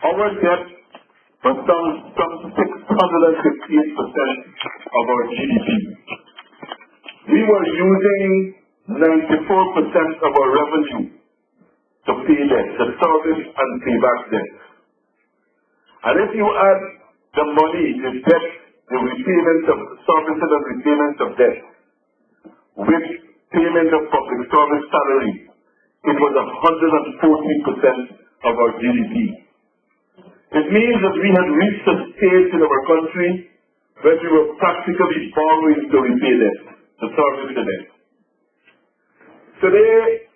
Our debt was down some 658% of our GDP. We were using 94% of our revenue to pay debt, to service and pay back debt. And if you add the money, the debt, the repayment of services and repayment of debt, with payment of public service salary, it was 114% of our GDP. It means that we had reached a stage in our country where we were practically borrowing to repay debt, to service the debt. Today,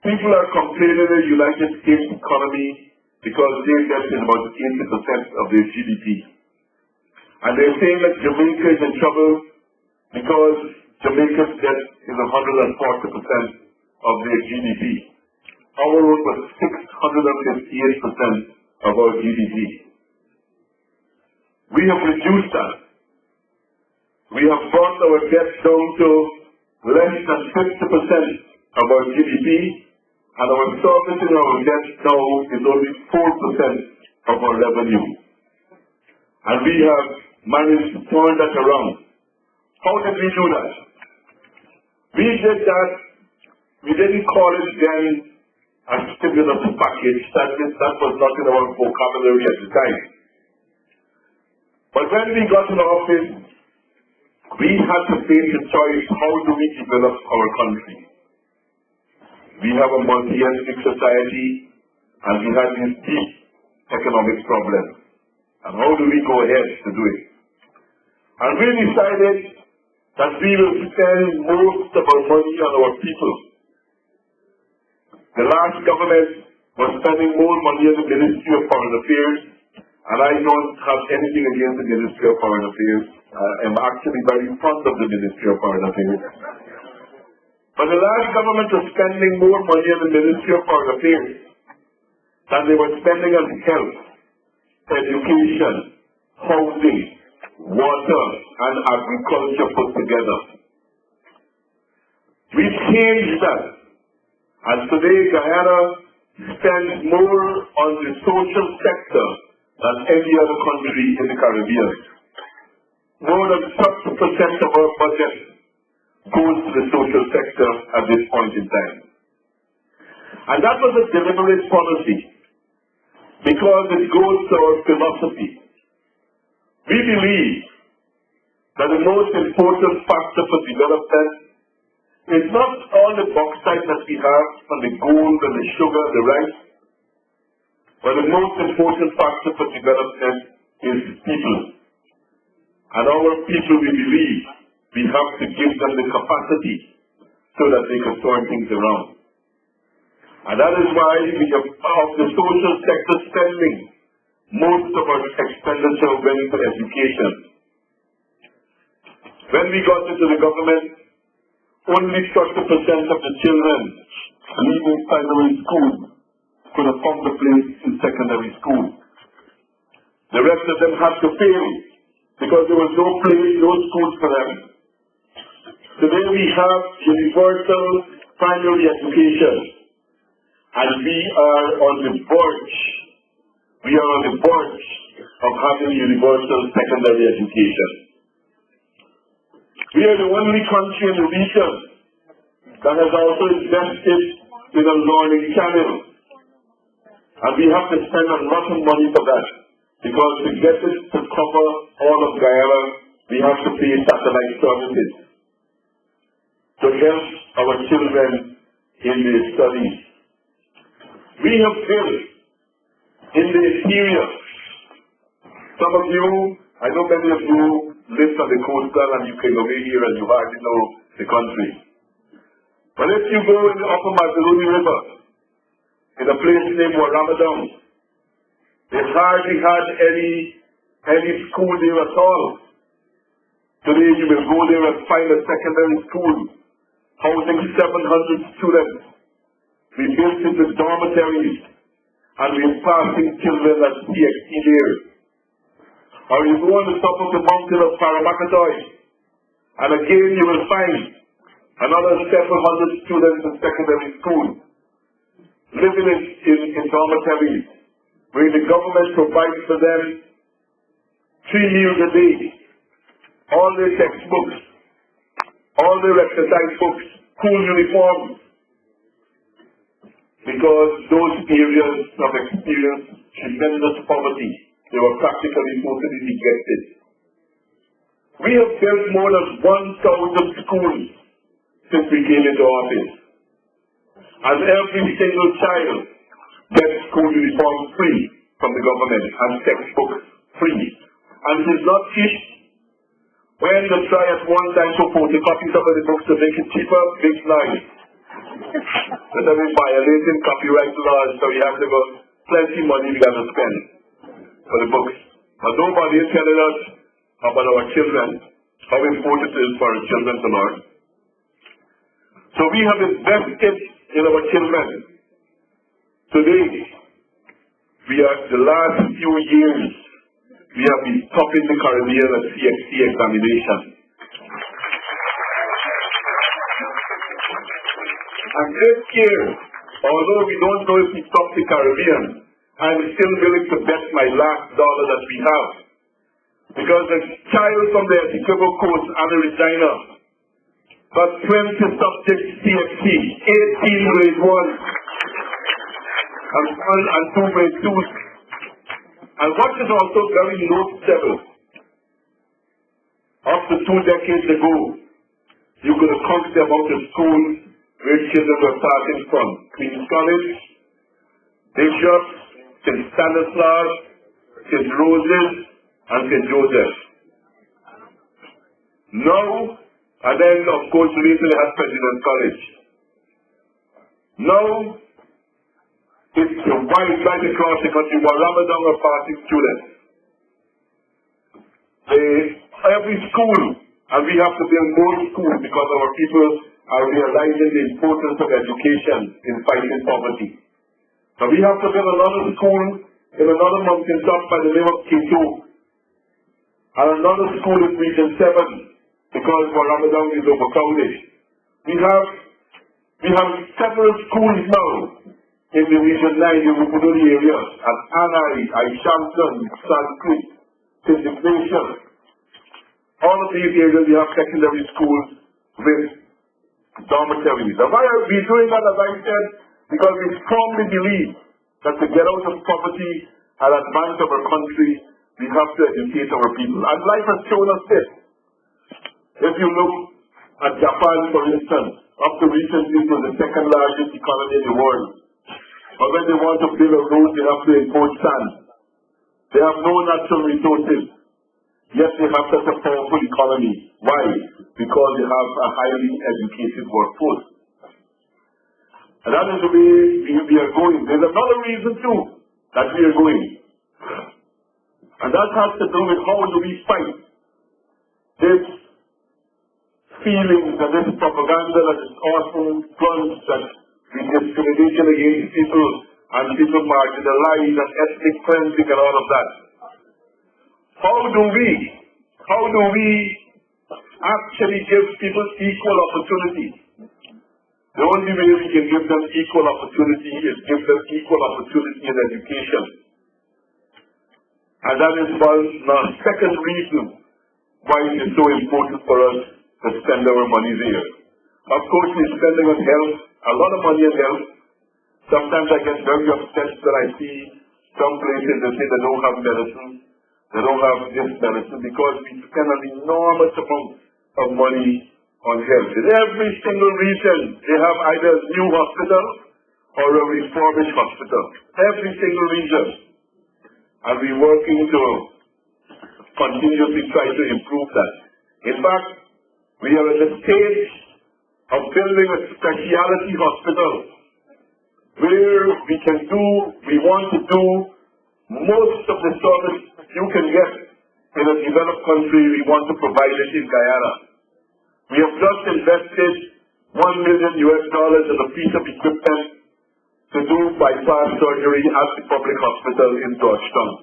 people are complaining in the United States economy because their debt is about 80% of their GDP. And they're saying that Jamaica is in trouble because Jamaica's debt is 140% of their GDP. Our own was 658% of our GDP. We have reduced that. We have brought our debt down to less than 50% of our GDP, and our servicing our debt now is only 4% of our revenue. And we have managed to turn that around. How did we do that? We did that. We didn't call it then a stimulus package. That was not in our vocabulary at the time. But when we got in office, we had to face the choice, how do we develop our country? We have a multi-ethnic society, and we have these deep economic problems. And how do we go ahead to do it? And we decided that we will spend most of our money on our people. The last government was spending more money on the Ministry of Foreign Affairs, and I don't have anything against the Ministry of Foreign Affairs. I'm actually very fond of the Ministry of Foreign Affairs. But the last government was spending more money on the Ministry of Foreign Affairs than they were spending on health, education, housing, water, and agriculture put together. We changed that. And today Guyana spends more on the social sector than any other country in the Caribbean. More than 30% of our budget goes to the social sector at this point in time. And that was a deliberate policy because it goes to our philosophy. We believe that the most important factor for development is not all the bauxite that we have and the gold and the sugar and the rice, but the most important factor for development is people. And our people, we believe, we have to give them the capacity so that they can turn things around. And that is why we have, of the social sector spending, most of our expenditure went to education. When we got into the government, only 30% of the children leaving primary school could have found a place in secondary school. The rest of them had to fail because there was no place, no schools for them. Today we have universal primary education, and we are on the verge of having universal secondary education. We are the only country in the region that has also invested in a learning channel. And we have to spend a lot of money for that, because to get it to cover all of Guyana, we have to pay satellite services to help our children in their studies. We have built in the interior. Some of you, I know many of you live on the coastal and you came over here and you hardly know the country. But if you go in the upper Mazaluni River, in a place named Ramotar, they hardly had any school there at all. Today you will go there and find a secondary school housing 700 students. We built it with dormitories, and we're passing children as PhD there. Or you go on the top of the mountain of Paramakatoy, and again you will find another 700 students in secondary school living in dormitories. where the government provides for them 3 meals a day, all their textbooks, all their exercise books, school uniforms, because those areas have experienced tremendous poverty. They were practically totally neglected. We have built more than 1,000 schools since we came into office. And every single child gets school uniforms free from the government and textbooks free. And it is not cheap. When they try at one time to photocopy some of the books to make it cheaper, big lies. But that is violating copyright laws, so you have to go plenty money we got to spend for the books. But nobody is telling us about our children, how important it is for our children to learn. So we have invested in our children. Today, the last few years, we have been topping the Caribbean at CXC examination. And this year, although we don't know if we top the Caribbean, I'm still willing to bet my last dollar that we have. Because a child from the Essequibo Coast and the Regina got 20 subjects CXC, 18 grade 1, and 1 and 2 grade 2s. And what is also very noticeable, up to 2 decades ago, you could have count the amount of schools where children were passing from. Queen's College, Bishop, St. Stanislaus, St. Roses, and St. Joseph. Now, and then of course recently had President College. Now, it's wide right across the country where Ramadan are passing students. Every school, and we have to build more schools because our people are realizing the importance of education in fighting poverty. So we have to build another school in another mountain top by the name of K2, and another school in Region 7 because for Ramadan is overcrowded. We have several schools now in the Region 9, the Rupudoli areas, at Anai, Aishampton, Sanskrit, St. Ignatius. All of these areas we have secondary schools with dormitories. And why are we doing that, as I said? Because we strongly believe that to get out of poverty and advance our country, we have to educate our people. And life has shown us this. If you look at Japan, for instance, up to recently it was the second largest economy in the world. But when they want to build a road, they have to import sand. They have no natural resources. Yet they have such a powerful economy. Why? Because they have a highly educated workforce. And that is the way we are going. There's another reason too that we are going. And that has to do with how do we fight this feeling and this propaganda that is often plunged that we discrimination against people and people marginalized and ethnic cleansing and all of that. How do we actually give people equal opportunity? The only way we can give them equal opportunity is give them equal opportunity in education. And that is the second reason why it is so important for us to spend our money there. Of course, we're spending on health, a lot of money on health. Sometimes I get very upset when I see some places that say they don't have medicine, they don't have this medicine, because we spend an enormous amount of money on health. In every single region, they have either a new hospital or a refurbished hospital. Every single region. And we're working to continuously try to improve that. In fact, we are at the stage of building a specialty hospital where we want to do most of the service you can get in a developed country. We want to provide it in Guyana. We have just invested $1 million in a piece of equipment to do bypass surgery at the public hospital in Georgetown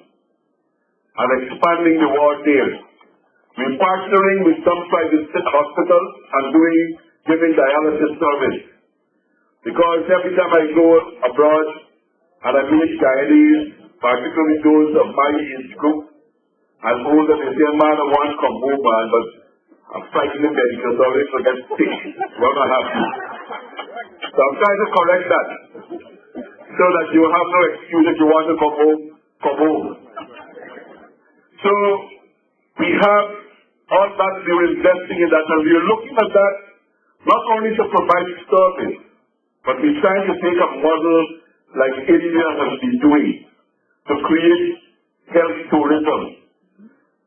and expanding the ward there. We're partnering with some private hospitals and giving dialysis service. Because every time I go abroad and I meet Guyanese, particularly those of my age group, and older, they say, man, I want to come home, man, but I'm fighting the medical, so I always forget sick. What am I happy? So I'm trying to correct that, so that you have no excuse if you want to come home, come home. So we have all that we're investing in that, and we're looking at that not only to provide service, but we're trying to take a model like India has been doing to create health tourism,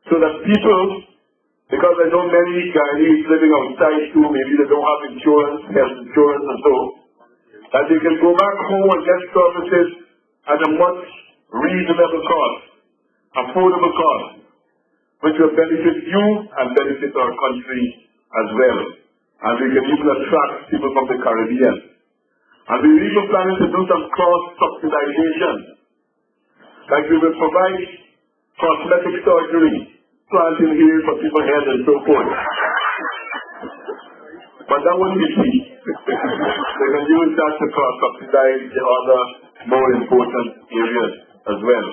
so that people, because I know many Guyanese living outside too, maybe they don't have insurance, health insurance and so, that they can go back home and get services at a much reasonable cost, affordable cost, which will benefit you and benefit our country as well. And we can even attract people from the Caribbean. And we're even planning to do some cross-subsidization. Like we will provide cosmetic surgery, planting ears for people's heads and so forth. But that wouldn't be cheap. They can use that to cross-subsidize the other more important areas as well.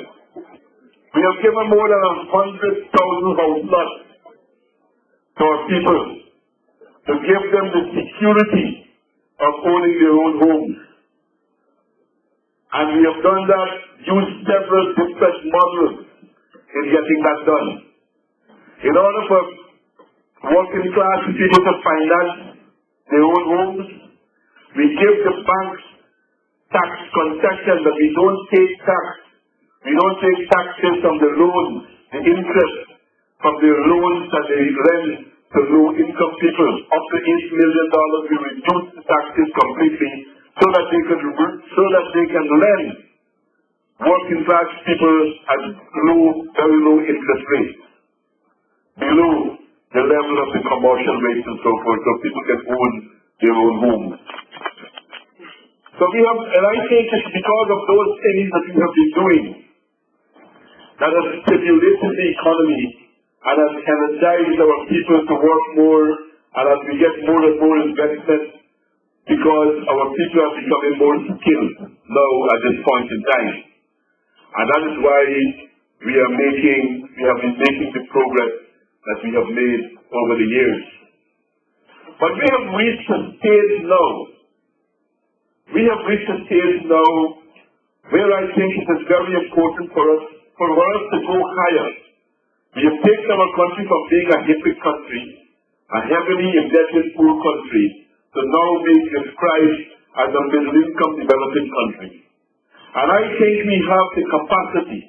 We have given more than 100,000 house lots to our people to give them the security of owning their own homes. And we have done that, used several different models in getting that done. In order for working class people to finance their own homes, we give the banks tax concession that we don't take tax. We don't take taxes from the loans, the interest from the loans that they lend to low-income people. Up to $8 million, we reduce the taxes completely so that they can lend working class people at very low interest rates, below the level of the commercial rates and so forth, so people can own their own homes. So we have, and I think it's because of those things that we have been doing that has stimulated the economy and has energized our people to work more, and as we get more and more investment, because our people are becoming more skilled now at this point in time. And that is why we have been making the progress that we have made over the years. But we have reached a stage now. We have reached a stage now where I think it is very important for us to go higher. We have taken our country from being a hippie country, a heavily indebted poor country, to now being described as a middle-income developing country. And I think we have the capacity,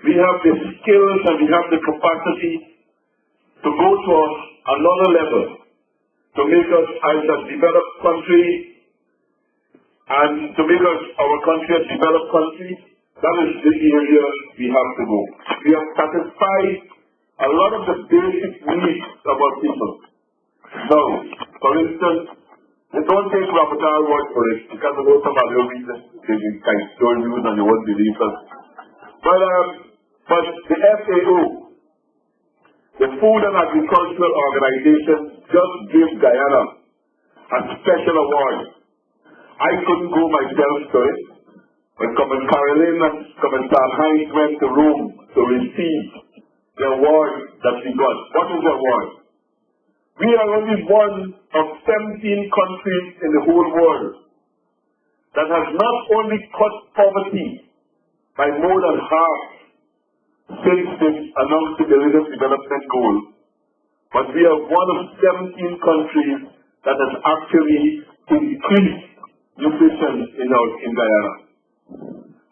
we have the skills, and we have the capacity to go to another level, to make us as a developed country, and to make us our country a developed country. That is the area we have to go. We have satisfied a lot of the basic needs of our people. Now, for instance, don't take Ramotar word for it, because of some other reasons they can store news and you won't believe us. But the FAO, the Food and Agricultural Organization, just gave Guyana a special award. I couldn't go myself to it, but Commander Caroline and Commander Hines went to Rome to receive the award that we got. What is the award? We are only one of 17 countries in the whole world that has not only cut poverty by more than half since they announced the Millennium Development Goal, but we are one of 17 countries that has actually increased nutrition in Guyana.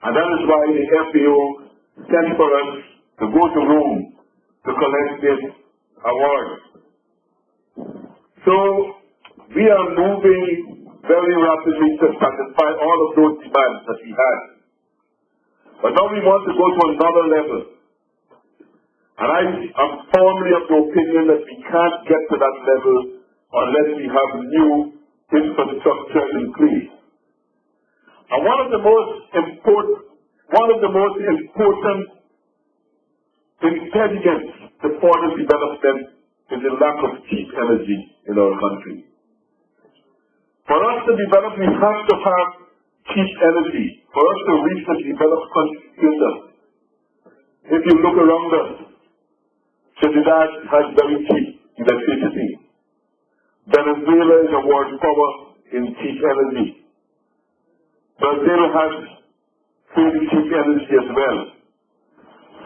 And that is why the FAO sent for us to go to Rome to collect this award. So we are moving very rapidly to satisfy all of those demands that we had. But now we want to go to another level. And I am firmly of the opinion that we can't get to that level unless we have new infrastructure in place. And one of the most important impediments to further development is the lack of cheap energy in our country. For us to develop, we have to have cheap energy. for us to reach the developed country status. If you look around us, Trinidad has very cheap electricity. Venezuela is a world power in cheap energy. Brazil has fairly cheap energy as well.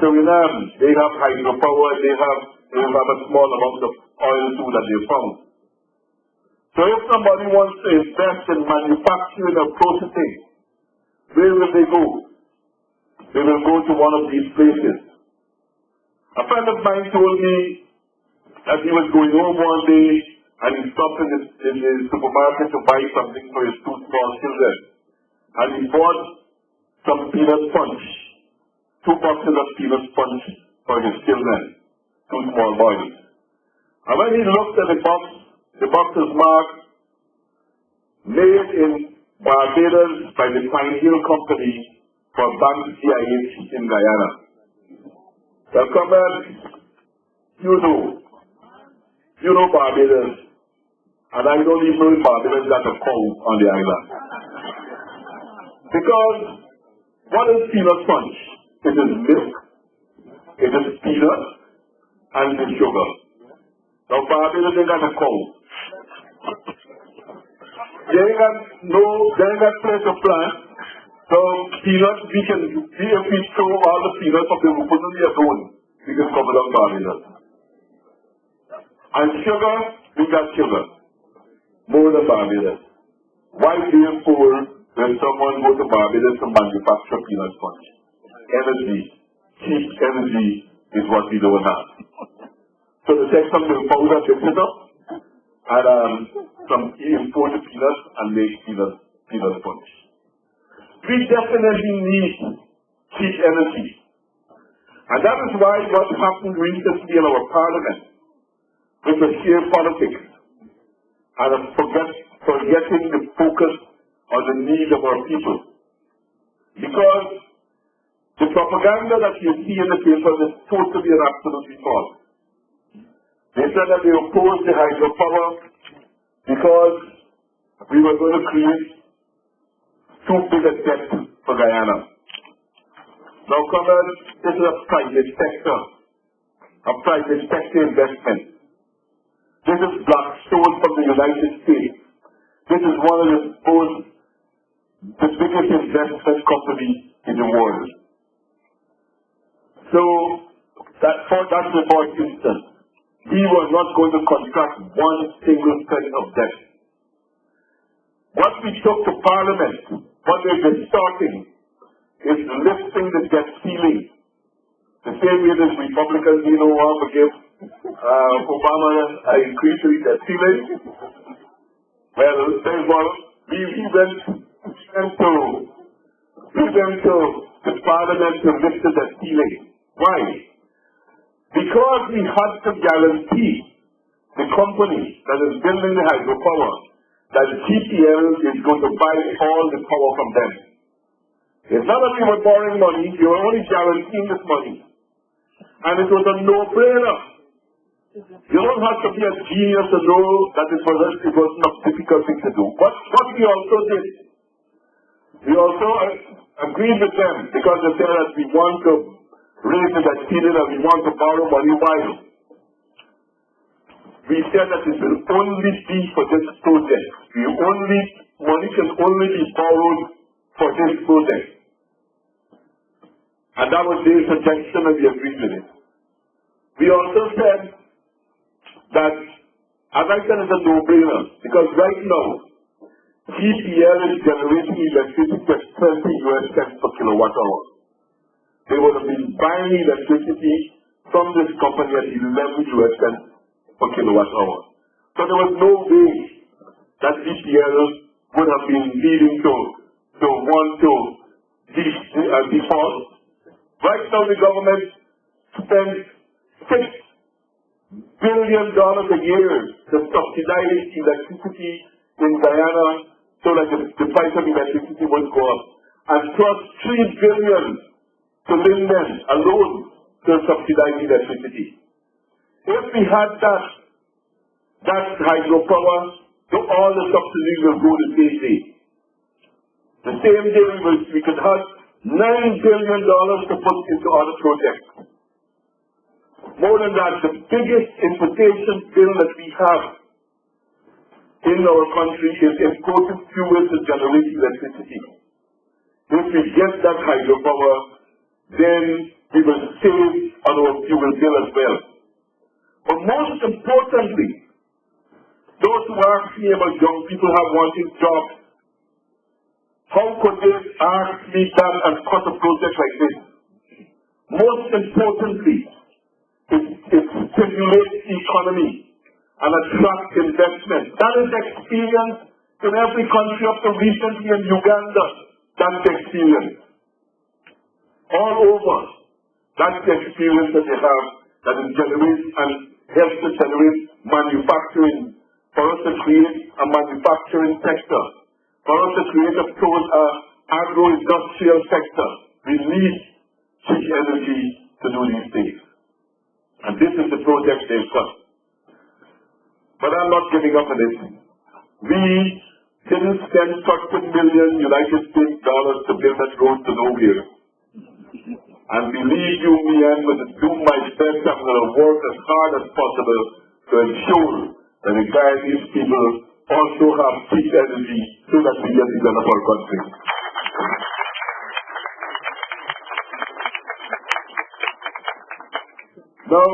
Suriname, they have hydropower, they have a small amount of oil too that they found. So if somebody wants to invest in manufacturing or processing, where will they go? They will go to one of these places. A friend of mine told me that he was going home one day and he stopped in the supermarket to buy something for his two small children. And he bought some peanut punch, 2 boxes of peanut punch for his children, 2 small boys. And when he looked at the box is marked, made in Barbados by the Pine Hill Company for Bank CIH in Guyana. Well, comrades, you know Barbados, and I don't even know if Barbados got a cow on the island. Because what is peanut punch? It is milk, it is peanut, and it is sugar. Now Barbados ain't got a cow. They ain't got place to plant. So peanuts, if we throw all the peanuts of the put on their own, we can cover down Barbados. And sugar, we got sugar. More than Barbados. Why therefore when someone goes to Barbados to manufacture peanut punch? Energy, cheap energy is what we don't have. So they take some milk powder, mix it up, and some imported peanuts and make peanut punch. We definitely need cheap energy. And that is why what happened recently in our parliament with the sheer politics and forgetting the focus on the needs of our people. Because the propaganda that you see in the papers is totally and absolutely false. They said that they opposed the hydropower because we were going to create too big a debt for Guyana. Now, comrades, this is a private sector investment. This is Blackstone from the United States. This is one of the biggest investment companies in the world. So, that's the first instance. We were not going to contract one single cent of debt. What we took to Parliament, what they've been starting, is lifting the debt ceiling. The same way as Republicans, want to give Obama an increase in the debt ceiling. Well, we went to the Parliament to lift the debt ceiling. Why? Because we had to guarantee the company that is building the hydropower that GPL is going to buy all the power from them. It's not that we were borrowing money, we were only guaranteeing this money. And it was a no-brainer. You don't have to be a genius to know that it was not a difficult thing to do. But what we also did, we also agreed with them because they said that we want to raise the debt ceiling and we want to borrow money. Why? We said that it will only be for this project. Money can only be borrowed for this project. And that was their suggestion and we agreed with it. We also said that, as I said, it's a no-brainer because right now, GPL is generating electricity at 20 US cents per kilowatt hour. They would have been buying electricity from this company at 11 US cents per kilowatt hour. So there was no way that GPL would have been leading to want to default. Right now the government spends $6 billion a year to subsidize electricity in Guyana so that the price of electricity won't go up. And plus $3 billion to lend them a loan to subsidize electricity. If we had that hydropower, all the subsidies will go the same day. The same day we could have $9 billion to put into other projects. More than that, the biggest importation bill that we have in our country is imported fuel to generate electricity. If we get that hydropower, then we will save on our fuel bill as well. But most importantly, those who ask me about young people have wanting jobs, how could they ask me that and cut a project like this? Most importantly, it stimulates the economy and attract investment. That is experience in every country up to recently in Uganda. That's the experience. All over, that's the experience that they have that it generates and helps to generate manufacturing for us to create a manufacturing sector, for us to create a agro-industrial sector. We need cheap energy to do these things. And this is the project they've got. But I'm not giving up on it. We didn't spend $30 million United States dollars to build that road to nowhere. And believe you me, I'm going to do my best. I'm going to work as hard as possible to ensure that the Guyanese people also have cheap energy so that we can develop our country. Now,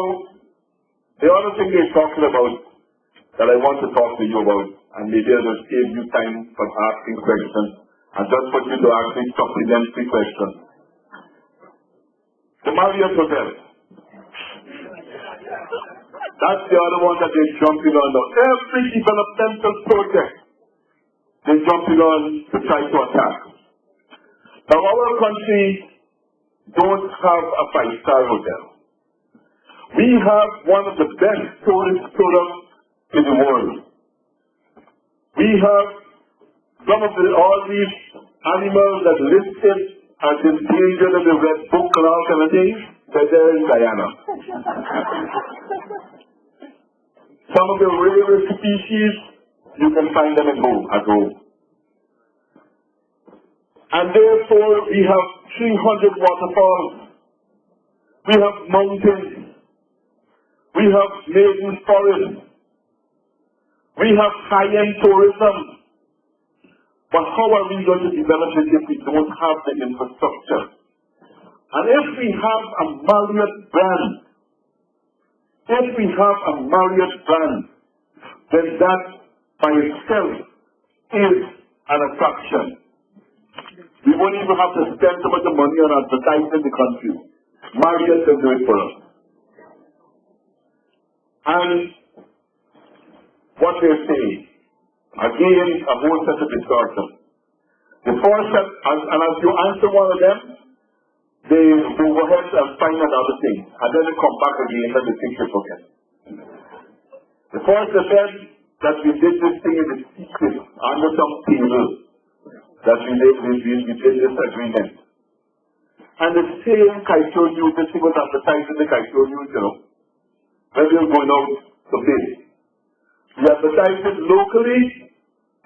the other thing they're talking about that I want to talk to you about, and maybe I will save you time for asking questions, and just put you to ask me supplementary questions. The Marriott Hotel. That's the other one that they're jumping on now. Every developmental project they're jumping on to try to attack. Now our country don't have a five-star hotel. We have one of the best tourist products in the world. We have some of all these animals that listed as endangered in the Red Book and all kind of things, they're there in Guyana. Some of the rarest species, you can find them at home. And therefore, we have 300 waterfalls. We have mountains. We have maiden forests. We have high-end tourism. But how are we going to develop it if we don't have the infrastructure? And if we have a Marriott brand, then that by itself is an attraction. We won't even have to spend so much money on advertising the country. Marriott will do it for us. And what they're saying, again, a whole set of discussion. The first set, and as you answer one of them, they go ahead and find another thing, and then they come back again and they think it's okay. The first they said that we did this thing in the secret, under some table, that we did this agreement. And the same Kaito News, this thing was advertised in the Kaito News, when we were going out to bid. We advertised it locally,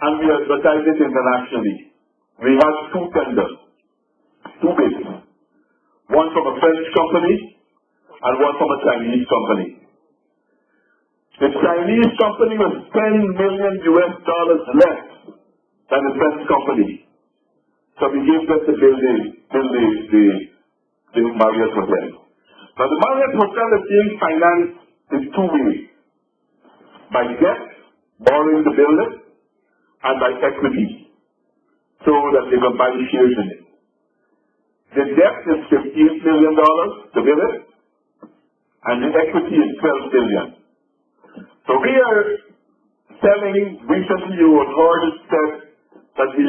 and we advertised it internationally. We had two tenders, two bids. One from a French company, and one from a Chinese company. The Chinese company was $10 million less than the French company. So we gave them to build the Marriott Hotel. Now the Marriott Hotel is being financed in two ways. By debt, borrowing to build it, and by equity, so that they can buy shares in it. The debt is $58 million to build it, and the equity is $12 billion. So we are selling, recently you heard it said that we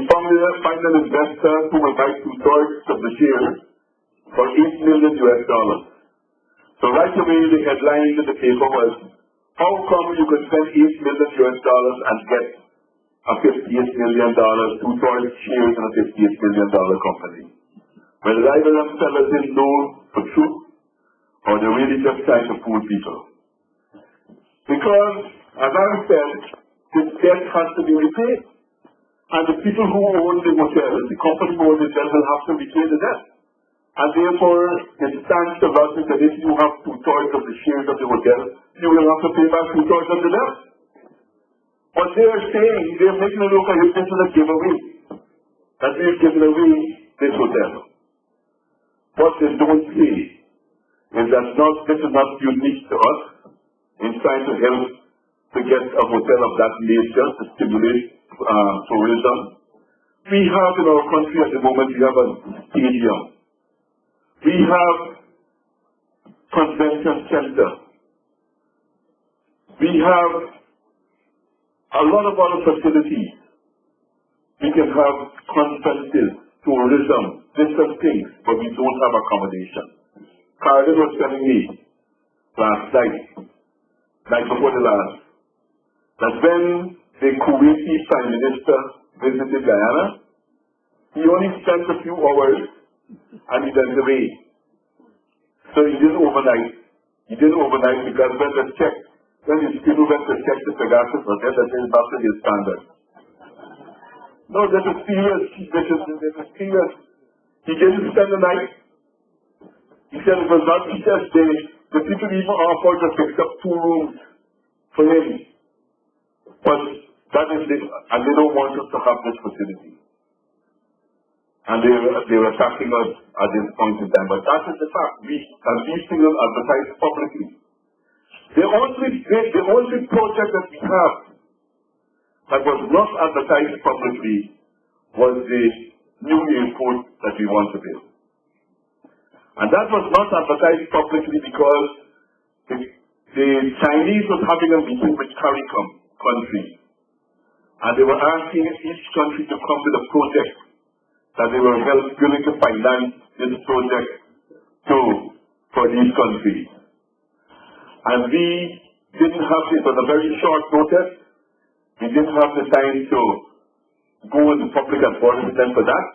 find an investor who will buy 2/3 of the shares for $8 million. So right away the headline in the paper was, how come you could spend $8 million and get a $58 million, 2/3 shares in a $58 million company? Well, either them sellers didn't know for truth, or they're really just trying to fool people. Because, as I said, this debt has to be repaid. And the people who own the hotel, the company who owns the hotel, will have to repay the debt. And therefore, it stands to logic that if you have 2/3 of the shares of the hotel, you will have to pay back 2/3 of the debt. But they are saying, they are making it look like this is a giveaway, that we have given away this hotel. What they don't say is that this is not unique to us in trying to help to get a hotel of that nature to stimulate tourism. We have in our country at the moment, we have a stadium. We have convention center. We have a lot of other facilities. We can have conferences, tourism, different things, but we don't have accommodation. Carden was telling me last night before the last, that when the Kuwaiti Prime Minister visited Guyana, he only spent a few hours and he went away. So he didn't overnight. He didn't overnight because when his people went to check the Pegasus hotel, that is not to his standard. No, this is serious. He didn't spend the night. He said it was not just the people even offered to fix up 2 rooms for him. But that is and they don't want us to have this facility. And they were attacking us at this point in time. But that is the fact. And these things are advertised publicly. The only project that we have that was not advertised publicly was the new airport that we want to build. And that was not advertised publicly because the Chinese was having a meeting with CARICOM countries. And they were asking each country to come with a project that they were willing to finance this project for these countries. And we didn't have it on a very short notice. We didn't have the time to go in the public advertisement for that.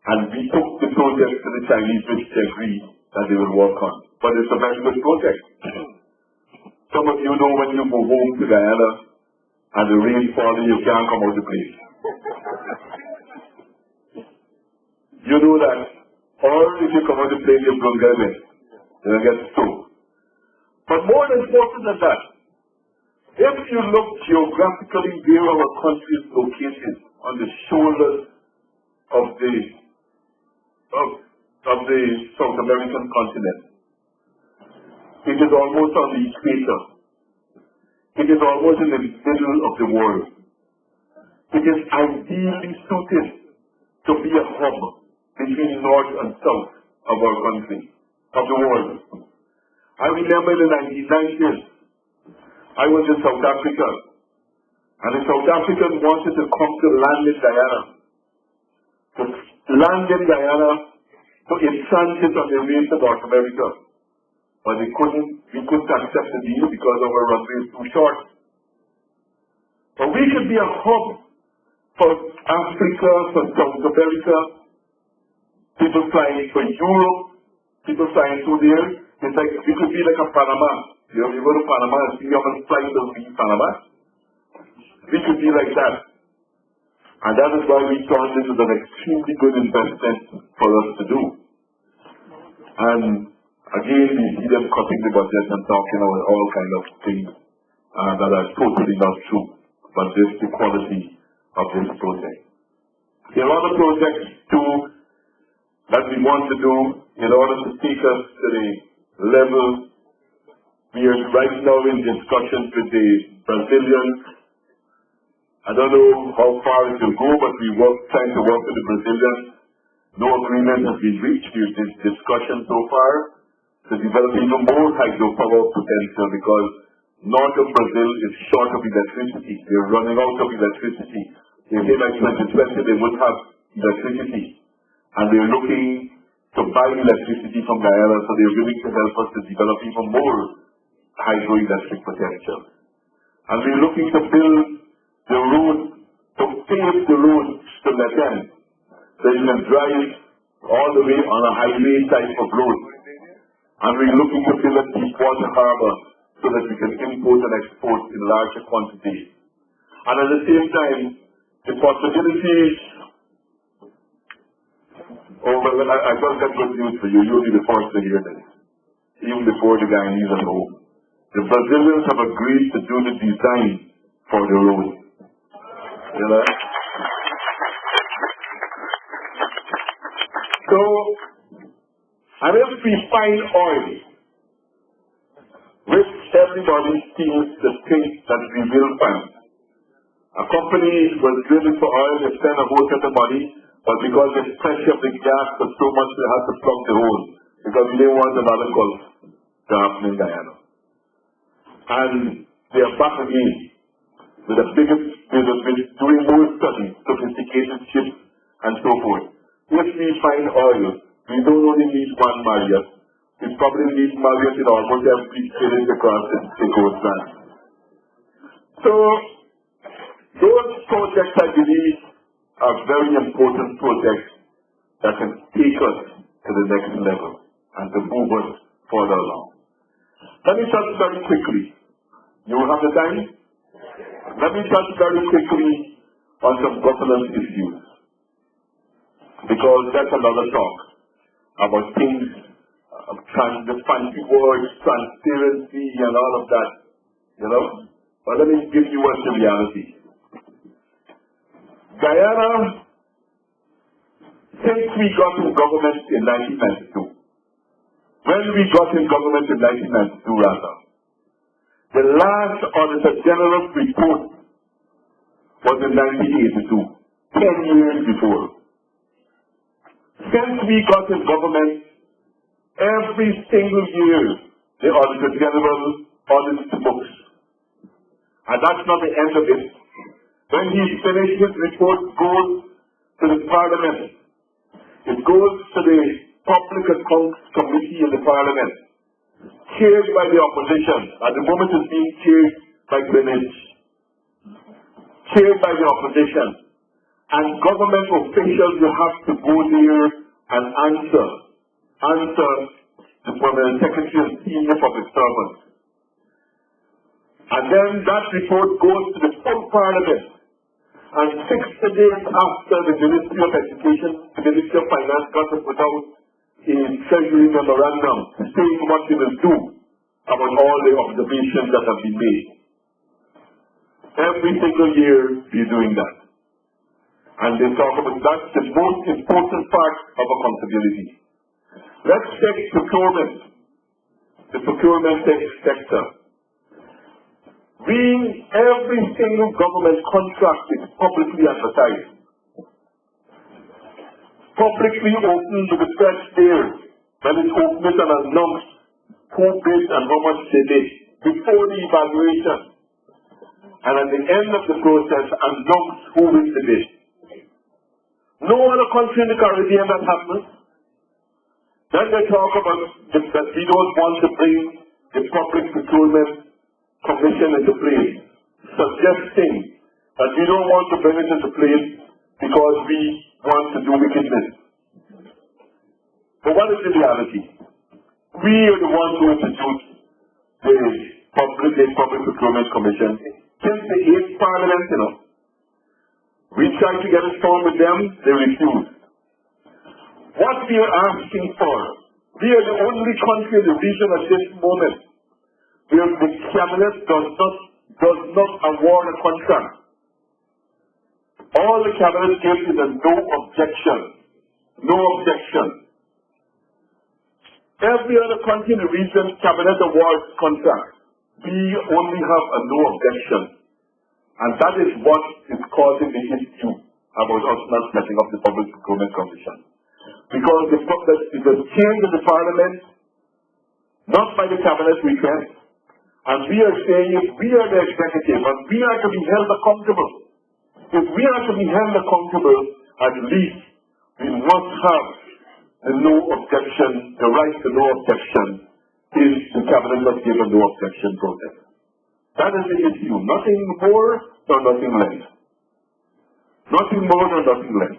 And we took the project to the Chinese, which they agreed that they will work on. But it's a very good project. Some of you know when you go home to Guyana and the rain falling, you can't come out of the place. You know that. Or if you come out of the place, you're going to get it. You'll get soaked. But more important than that, if you look geographically where our country is located on the shoulders of the South American continent, it is almost on the equator. It is almost in the middle of the world. It is ideally suited to be a hub between north and south of our country, of the world. I remember in the 1990s, I was in South Africa, and the South Africans wanted to come to land in Guyana. To land in Guyana, to in transit on their way to North America. But we couldn't accept the deal because our runway is too short. But we should be a hub for Africa, for South America, people flying for Europe, people flying through there. It's like, we could be like a Panama. You go to Panama and see how many flights will be Panama. We could be like that. And that is why we thought this is an extremely good investment for us to do. And again, we see them cutting the budget and talking about all kinds of things that are totally not true. But this is the quality of this project. There are other projects too that we want to do in order to take us to the level. We are right now in discussions with the Brazilians. I don't know how far it will go, but trying to work with the Brazilians. No agreement has been reached. We've been discussion so far to develop even more hydropower potential because north of Brazil is short of electricity. They're running out of electricity. They say by 2020 they would have electricity. And they're looking to buy electricity from Guyana, so they're willing to help us to develop even more hydroelectric potential. And we're looking to build the road, to pave the road to Medan, so you can drive all the way on a highway type of road. And we're looking to build a deep water harbor so that we can import and export in larger quantities. And at the same time, the possibilities. Oh, well, I just got good news for you. You'll be the first to hear this. Even before the Guyanese at home. The Brazilians have agreed to do the design for the road. You know? So, and if we find oil, which everybody seems to think that we will find, a company was drilling for oil, they spend a whole set of money, but because the pressure of the gas was so much, they had to plug the hole, because we didn't want another Gulf to happen in Guyana. And they are back again with the biggest, with doing more studies, sophisticated ships, and so forth. If we find oil, we don't only need one Marriott, we probably need Marriott in almost every village across the coastline. So, those projects, I believe, are very important projects that can take us to the next level and to move us further along. Let me touch very quickly. You have the time? Let me touch very quickly on some governance issues. Because that's another talk about things, the fancy words, transparency and all of that. You know? But let me give you what's the reality. Guyana, since we got in government in 1992, when we got in government in 1992 rather, the last Auditor General's report was in 1982, 10 years before. Since we got in government, every single year the Auditor General audits the books. And that's not the end of it. When he finished, his report goes to the Parliament. It goes to the Public Accounts Committee in the Parliament, chaired by the opposition. At the moment it's being chaired by Greenwich. Chaired by the opposition. And government officials will have to go there and answer the Permanent Secretary and Senior Public Servants. And then that report goes to the full Parliament. And 60 days after the Ministry of Education, the Ministry of Finance got to put out a Treasury memorandum saying what they will do about all the observations that have been made. Every single year we're doing that. And they talk about that's the most important part of accountability. Let's take procurement, the procurement sector. Every single government contract is publicly advertised. Publicly open to the press there. When it's open and announced who bid and how much they did before the evaluation. And at the end of the process, announce who wins the bid. No other country in the Caribbean that happens. Then they talk about that we don't want to bring the public procurement commission into place, suggesting that we don't want to bring it into place because we want to do wickedness. But what is the reality? We are the ones who introduced the public procurement commission since the 8th Parliament, you know. We tried to get it formed with them, they refused. What we are asking for, we are the only country in the region at this moment where the cabinet does not award a contract. All the cabinet gives is a no objection. No objection. Every other country in the region, cabinet awards contracts. We only have a no objection. And that is what is causing the issue about us not setting up the Public Procurement Commission. Because it was changed in the Parliament, not by the cabinet request. And we are saying if we are the executive and we are to be held accountable, if we are to be held accountable, at least we must have the no objection, the right to no objection, if the cabinet must give a no objection protest. That is the issue. Nothing more nor nothing less. Nothing more nor nothing less.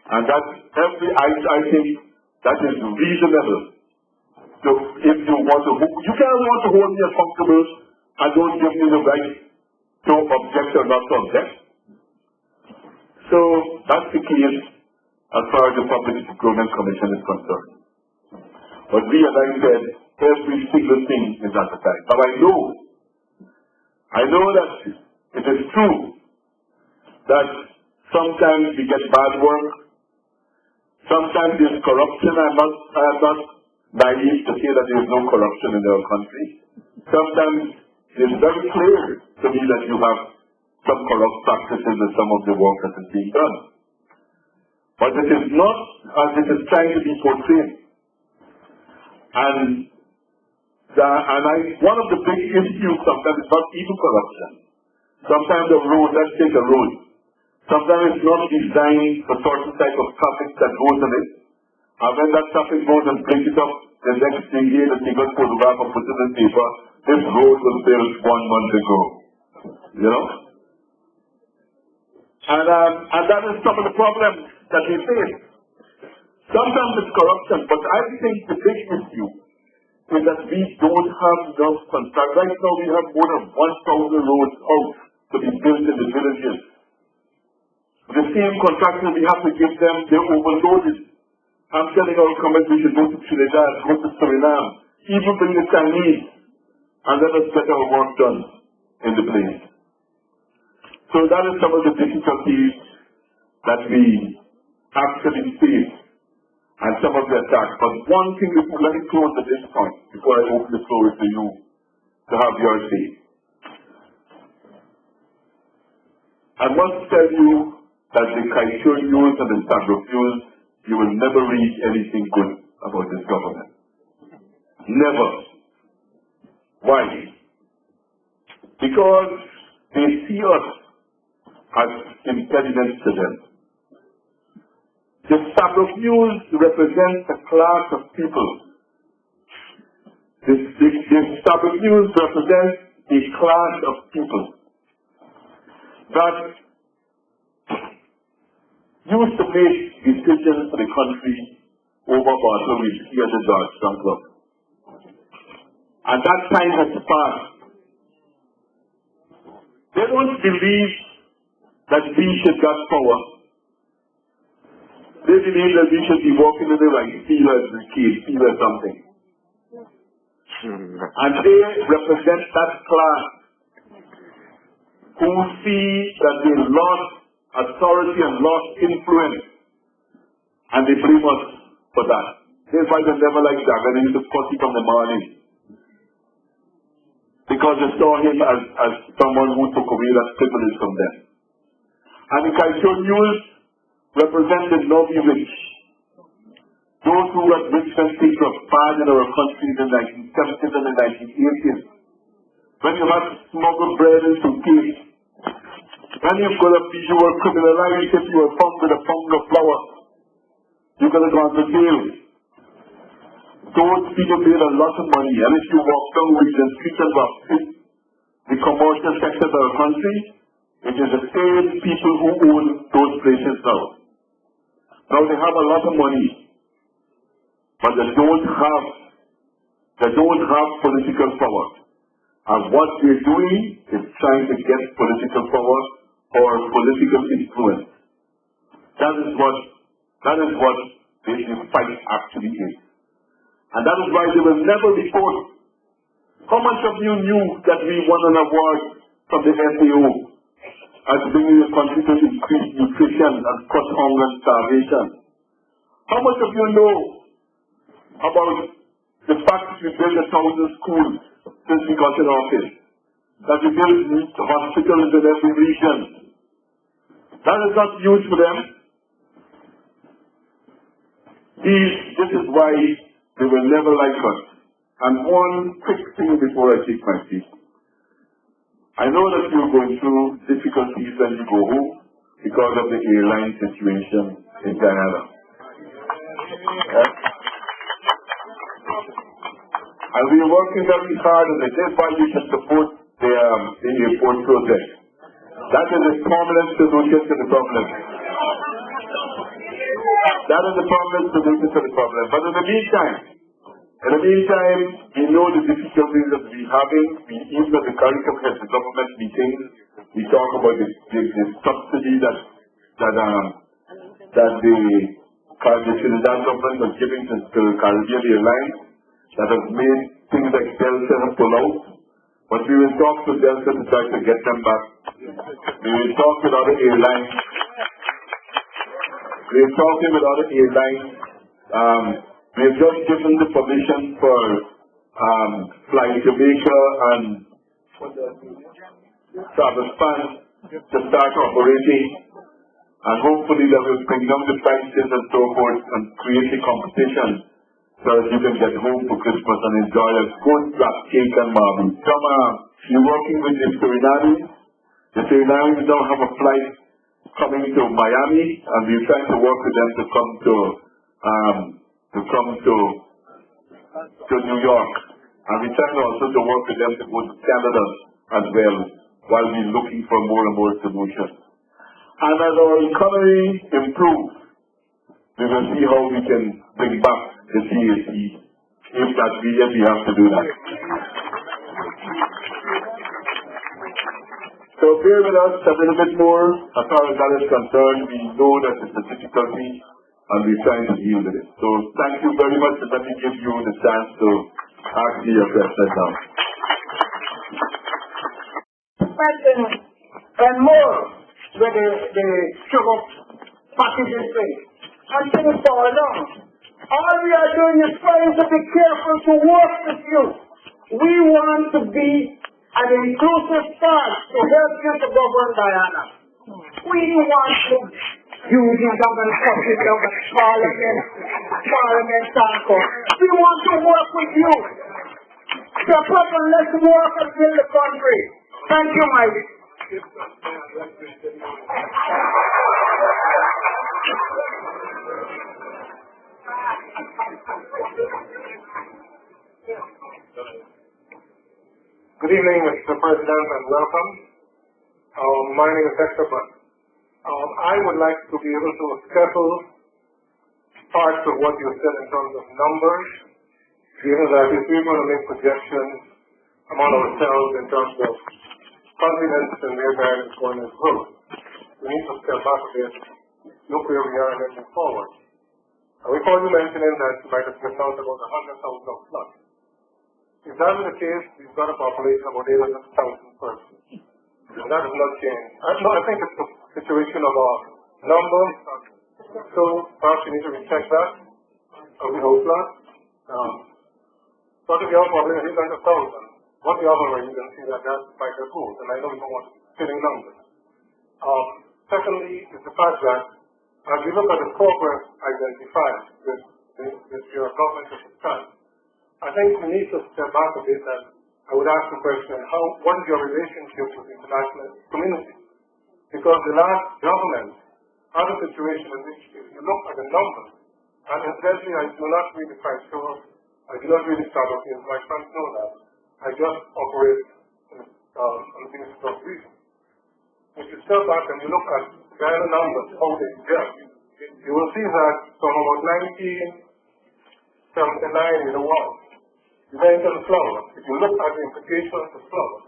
And that I think that is reasonable. So if you want to, you can't want to hold me accountable and don't give me the right to object or not to object. So that's the case as far as the Public Procurement Commission is concerned. But we, as I said, every single thing is advertised. Now I know that it is true that sometimes we get bad work, sometimes there's corruption. I'm not naive to say that there's no corruption in our country. Sometimes it's very clear to me that you have some corrupt practices in some of the work that is being done. But it is not as it is trying to be portrayed. And one of the big issues sometimes is not even corruption. Sometimes the road, let's take a road. Sometimes it's not designed for certain type of traffic that goes in it. And when that traffic goes and breaks it up, the next thing here, the take a photograph and put it in paper, this road was built 1 month ago. You know? And that is some of the problems that we face. Sometimes it's corruption, but I think the big issue is that we don't have enough contract. Right now we have more than 1,000 roads out to be built in the villages. The same contractors we have to give them, they're overloaded. I'm telling our comments we should go to Trinidad, go to Suriname, even bring the Chinese, and let us get our work done in the place. So that is some of the difficulties that we actually face and some of the attacks. But one thing, let me close at this point before I open the floor to you to have your say. I must tell you that the Kaishur News and the Sandro News, you will never read anything good about this government. Never. Why? Because they see us as impediments to them. The Sandro News represents a class of people. The Sandro News represents a class of people that used to make decisions for the country over bottle whiskey at the Georgetown Club. And that time has passed. They don't believe that we should get power. They believe that we should be walking in the right field as the case, field or something. And they represent that class who see that they lost authority and lost influence, and they blame us for that. They fight the devil like that when they used to cut him from the morning, because they saw him as someone who took away that privilege from them. And the Kaishur News represent the lobby rich, those who had rich and things of bad in our country in the 1970s and the 1980s. When you had smuggled bread into cakes, when you could have been, you were criminalized if you were found with a pound of flour. You could have gone to jail. Those people paid a lot of money, and if you walk down with the streets of the commercial sector of our country, it is the same people who own those places now. Now they have a lot of money, but they don't have political power. And what they're doing is trying to get political power or political influence. That is what the fight actually is. And that is why they will never report. How much of you knew that we won an award from the FAO as bringing the country to increase nutrition and cut hunger and starvation? How much of you know about the fact that we built 1,000 schools since we got in office? That we built hospitals in every region? That is not news for them. This is why they will never like us. And one quick thing before I take my seat. I know that you're going through difficulties when you go home because of the airline situation in Guyana. And we're working very hard on it. That's why you should support the airport project. That is a permanent solution to the problem. That is the permanent solution to the problem. But in the meantime, we know the difficulties that we're having. Even at the current the government meetings, we talk about the subsidy that that the Trinidad government was giving to Caribbean Airlines that has made things like Delta pull out. But we will talk to Delta to try to get them back. We will talk with other airlines. We are talking with other airlines. We have just given the permission for Fly Jamaica and Travis Pan to start operating, and hopefully that will bring down the prices and so forth and create a competition so that you can get home for Christmas and enjoy a good black cake and marble. You're working with the Surinamis. The Surinamis don't have a flight coming to Miami, and we're trying to work with them to come to New York. And we're trying also to work with them to go to Canada as well, while we're looking for more and more solutions. And as our economy improves, we will see how we can bring back the CAC, if we have to do that. So bear with us a little bit more as far as that is concerned. We know that it's a difficulty and we're trying to deal with it. So thank you very much, and let me give you the chance to ask me your question now. And more with the sugar packaging thing. And things fall down. All we are doing is trying to be careful to work with you. We want to be an inclusive part to help you to govern Guyana. We don't want to using government countries, government parliament, Sanko. We want to work with you. So Papa, let's work and build the country. Thank you, Mike. Good evening, Mr. President, and welcome. My name is Hector Butt. I would like to be able to settle parts of what you said in terms of numbers, given that if we're going to make projections among ourselves in terms of confidence in where Guyana is going as growth, we need to step back a bit, look where we are, and then move forward. I recall you mentioning that you might have missed out about 100,000 of floods. If that is the case, we've got a population of about 800,000 persons. And that has not changed. I think it's a situation of our numbers. So perhaps we need to recheck that. We hope not. But if you have a population of 800,000, what we have already, you can see that that's by the rules. And I know we don't want killing numbers. Secondly, is the fact that as we look at the progress identified with your government at the time, I think we need to step back a bit, and I would ask the question, what is your relationship with the international community? Because the last government had a situation in which, if you look at the numbers, and incidentally I do not read the price shows, I do not read the start of things, my friends know that. I just operate on the basis of reason. If you step back and you look at Guyana numbers, how they get, you will see that from about 1979 in the world, you enter the flowers. If you look at the implications of flowers,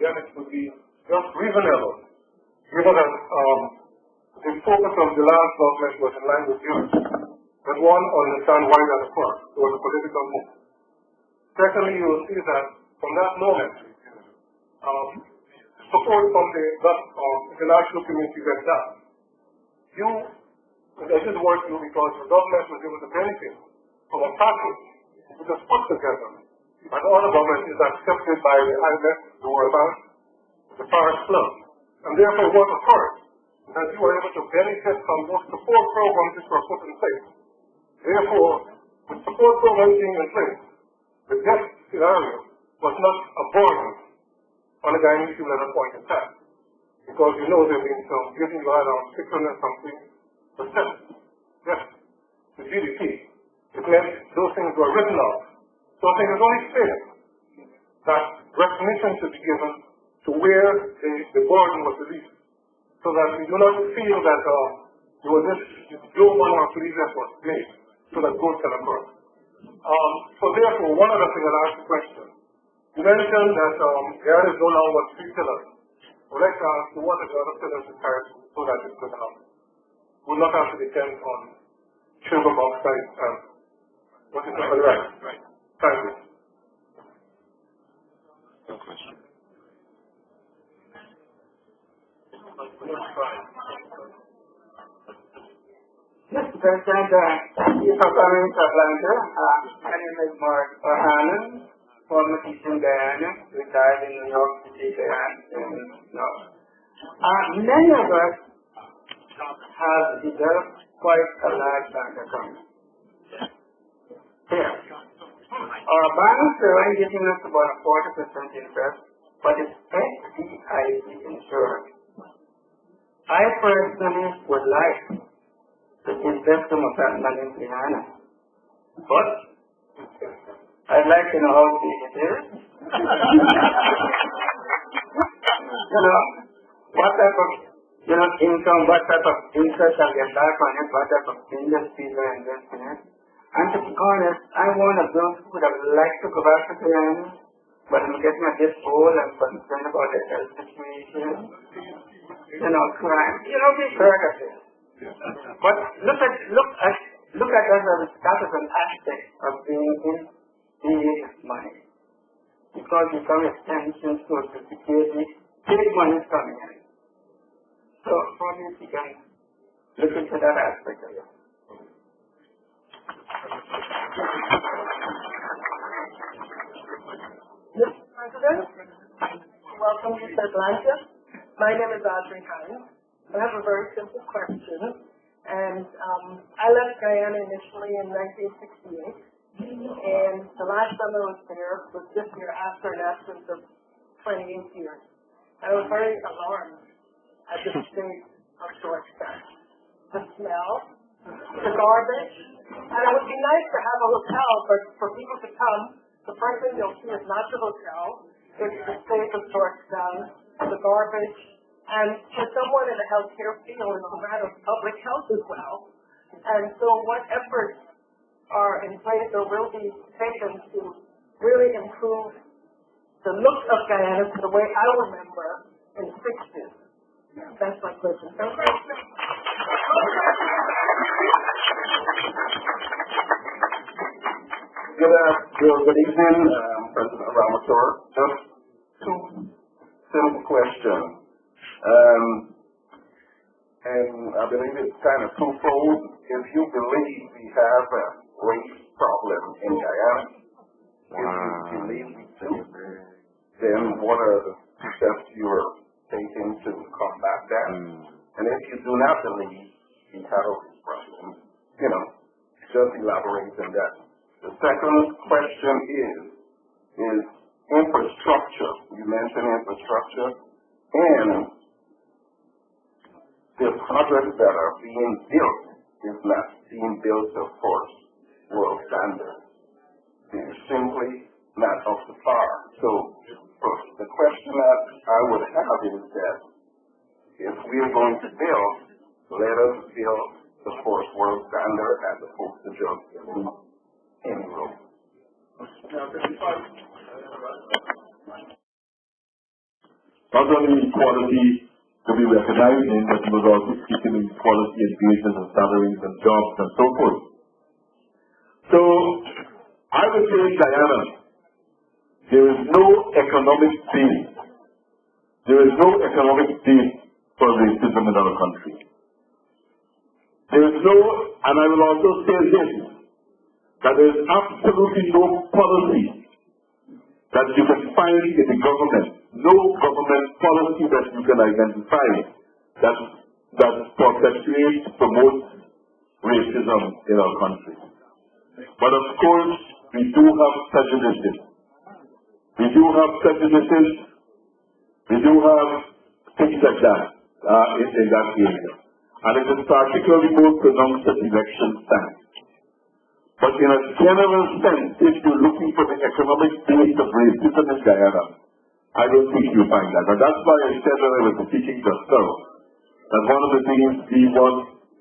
then it would be just reasonable, given that the focus of the last government was in line with yours. But one understand why that occurred. It was a political move. Secondly, you will see that from that moment, support from the international community went down. This is what you, because the government was able to benefit from a package which was put together. And all the government is accepted by the IMF, the World Bank, the Paris Club. And therefore what occurred is that you were able to benefit from those support programs which were put in place. Therefore, with support programs being in place, the death scenario was not a burden on the Guyanese people at that point in time. Because you know there have been some giving you around 600-something% death to GDP. It meant those things were written off. So I think it's only fair that recognition should be given to where the burden was released, so that we do not feel that no one or police efforts made so that growth can occur. So therefore, one other thing I'll ask the question. You mentioned that there is no longer 3 pillars. I would like to ask you what are the other pillars required so that it's good enough. will not have to depend on sugar bauxite and what is it? Right. Thank you. No question. Mr. President, thank you for coming to Atlanta. My name is Mark O'Hanlon, former teacher in Guyana, retired in New York City, Guyana. Many of us have developed quite a large bank account. Here. Our banks are giving us about a 40% interest, but it's FDIC insured. I personally would like to invest some of that money in Guyana, but I'd like to know how big it is. What type of income, what type of interest I'll get back on it, what type of industries I invest in it. And to be honest, I'm one of those who would have liked to go back to Guyana, but I'm getting a bit old and concerned about the health situation. Crime. We've heard of it. But look at that as an aspect of being in money. Because you come extensions, social security, big money is coming in. So probably you can look into that aspect of it. Mr. President, welcome to Atlanta. My name is Audrey Hines. I have a very simple question. And I left Guyana initially in 1968. And the last time I was there was this year after an absence of 28 years. I was very alarmed at the state of Georgetown. The smell, the garbage. And it would be nice to have a hotel, but for people to come, the first thing you'll see is not the hotel, it's the state of Georgetown, the garbage. And for someone in the healthcare field, it's a matter of public health as well. And so what efforts are in place or will be taken to really improve the look of Guyana to the way I remember in the 60s? That's my question. Thank you. Good evening, President Ramotar. Just two simple questions. And I believe it's kind of twofold. If you believe we have a race problem in Guyana, if you believe we do, then what are the steps you're taking to combat that? And if you do not believe we have a race problem, just elaborate on that. The second question is infrastructure. You mentioned infrastructure and the projects that are being built is not being built to force world standards. They're simply not up to par. So the question that I would have is that if we are going to build, let us build the force world standard as opposed to just any road. Not only equality to be recognized in, but he was also seeking equality in wages and salaries and jobs and so forth. So, I would say in Guyana, there is no economic base. There is no economic base for racism in our country. There is no, and I will also say this, that there is absolutely no policy that you can find in the government, no government policy that you can identify that perpetuates, promotes racism in our country. But of course, we do have prejudices. We do have prejudices. We do have things like that in that area. And it is particularly more pronounced at election time. But in a general sense, if you're looking for the economic base of racism in Guyana, I don't think you'll find that. And that's why I said when I was speaking just now, that one of the things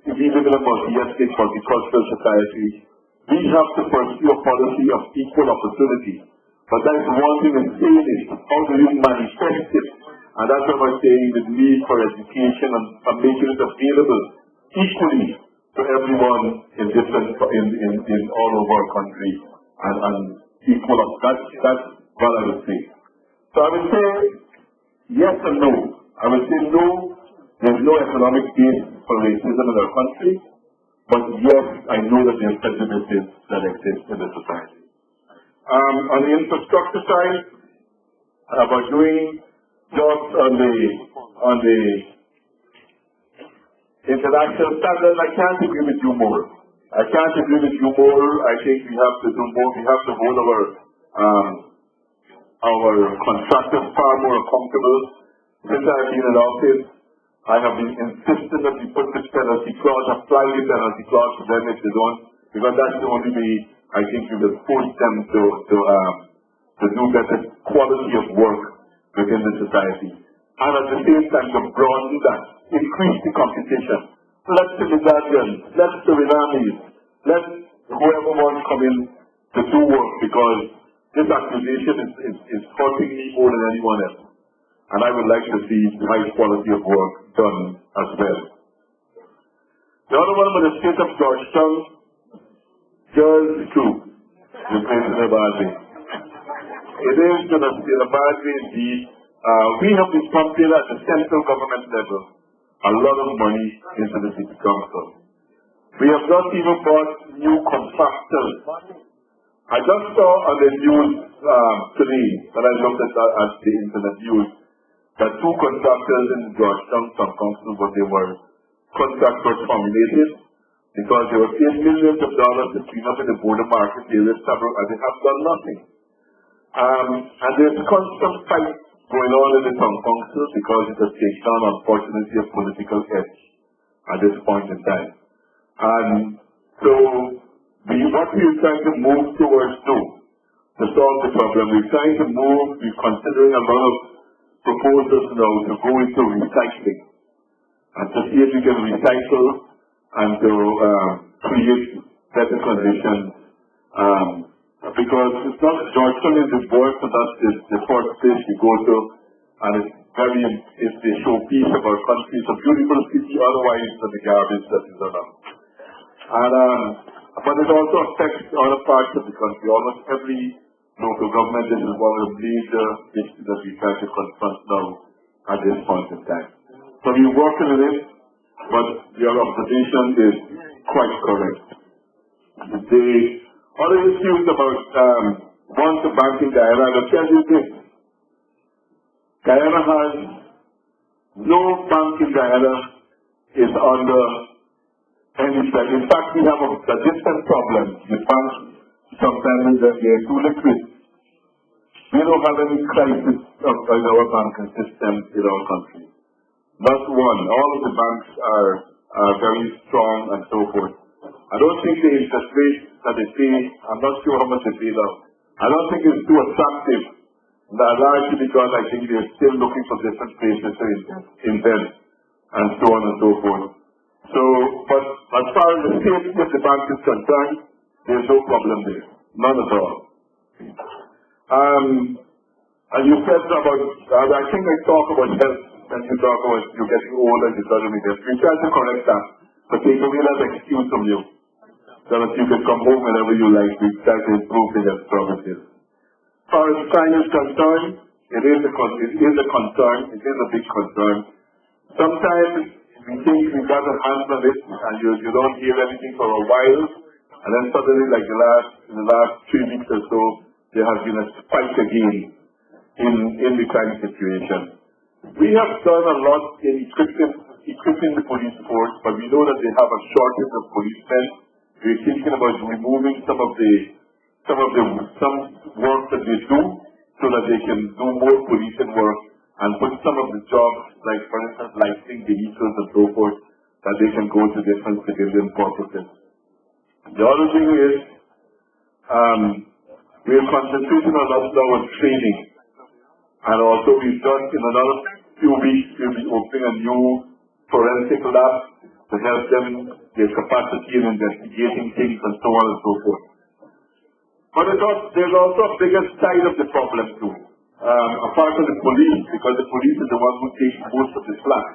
if we live in a multi-ethnic, multicultural society, we have to pursue a policy of equal opportunity. But that is one thing in saying it. How do you manifest it? And that's what I'm saying, the need for education and making it available equally to everyone in different, in all over our country and equal up. That's what I would say. So I would say yes and no. I would say no, there's no economic base for racism in our country, but yes, I know that there are prejudices that exist in the society. On the infrastructure side, about doing jobs on the international standards, I can't agree with you more. I can't agree with you more. I think we have to do more. We have to hold our contractors far more accountable. Since I've been in office, I have been insistent that we put this penalty clause, apply the penalty clause to them if they don't, because that's the only way I think we will force them to do better quality of work within the society. And at the same time to broaden that, increase the competition. Let the Ugandans, let the Surinamese, let whoever wants come in to do work, because this accusation is hurting me more than anyone else. And I would like to see high quality of work done as well. The other one about the state of Georgetown, just true. The place is a bad way. It is going to be a bad way indeed. We have been pumping at the central government level a lot of money into the city council. We have not even bought new contractors. I just saw on the news today, when I looked at the internet news, that two contractors in Georgetown Town Council, but they were contractors terminated because they were paying millions of dollars to clean up in the border market area, and they have done nothing. And there's constant fight going on in the town council because it has taken on, unfortunately, a political edge at this point in time. And so what we're trying to move towards to solve the problem, we're trying to move, we're considering a lot of proposals now to go into recycling and to see if we can recycle and to create better conditions. Because it's not Georgetown is the board, so that's the first place you go to, and it's the showpiece of our country. It's a beautiful city, otherwise it's the garbage that is around. But it also affects other parts of the country. Almost every local government, this is one of the major issues that we try to confront now at this point in time. So we're working on it, but your observation is quite correct. The other issues about one to bank in Guyana, I'll tell you this. Guyana has no bank in Guyana is under any threat. In fact, we have a different problem. The banks sometimes they're too liquid. We don't have any crisis in our banking system in our country. Not one. All of the banks are very strong and so forth. I don't think the interest rate that they pay, I'm not sure how much they pay now. I don't think it's too attractive. Largely because I think they're still looking for different places to invest and so on and so forth. So, but as far as the safety of the bank is concerned, there's no problem there. None at all. And you said about, I think I talk about health, and you talk about you getting old and you suddenly get. We try to correct that, but take away that excuse from you, so that you can come home whenever you like. We try to improve the health services. As far as crime is concerned, it is a concern, it is a big concern. Sometimes we think we got a handle on it, and you don't hear anything for a while, and then suddenly, like in the last 3 weeks or so, there has been a spike again in the crime situation. We have done a lot in equipping the police force, but we know that they have a shortage of policemen. We're thinking about removing some work that they do so that they can do more policing work and put some of the jobs, like for instance lighting vehicles and so forth, that they can go to different civilian purposes. The other thing is we're concentrating a lot now on training. And also we've done, in another few weeks, we'll be opening a new forensic lab to help them their capacity in investigating things and so on and so forth. But there's also a bigger side of the problem too. Apart from the police, because the police is the one who takes most of the slack.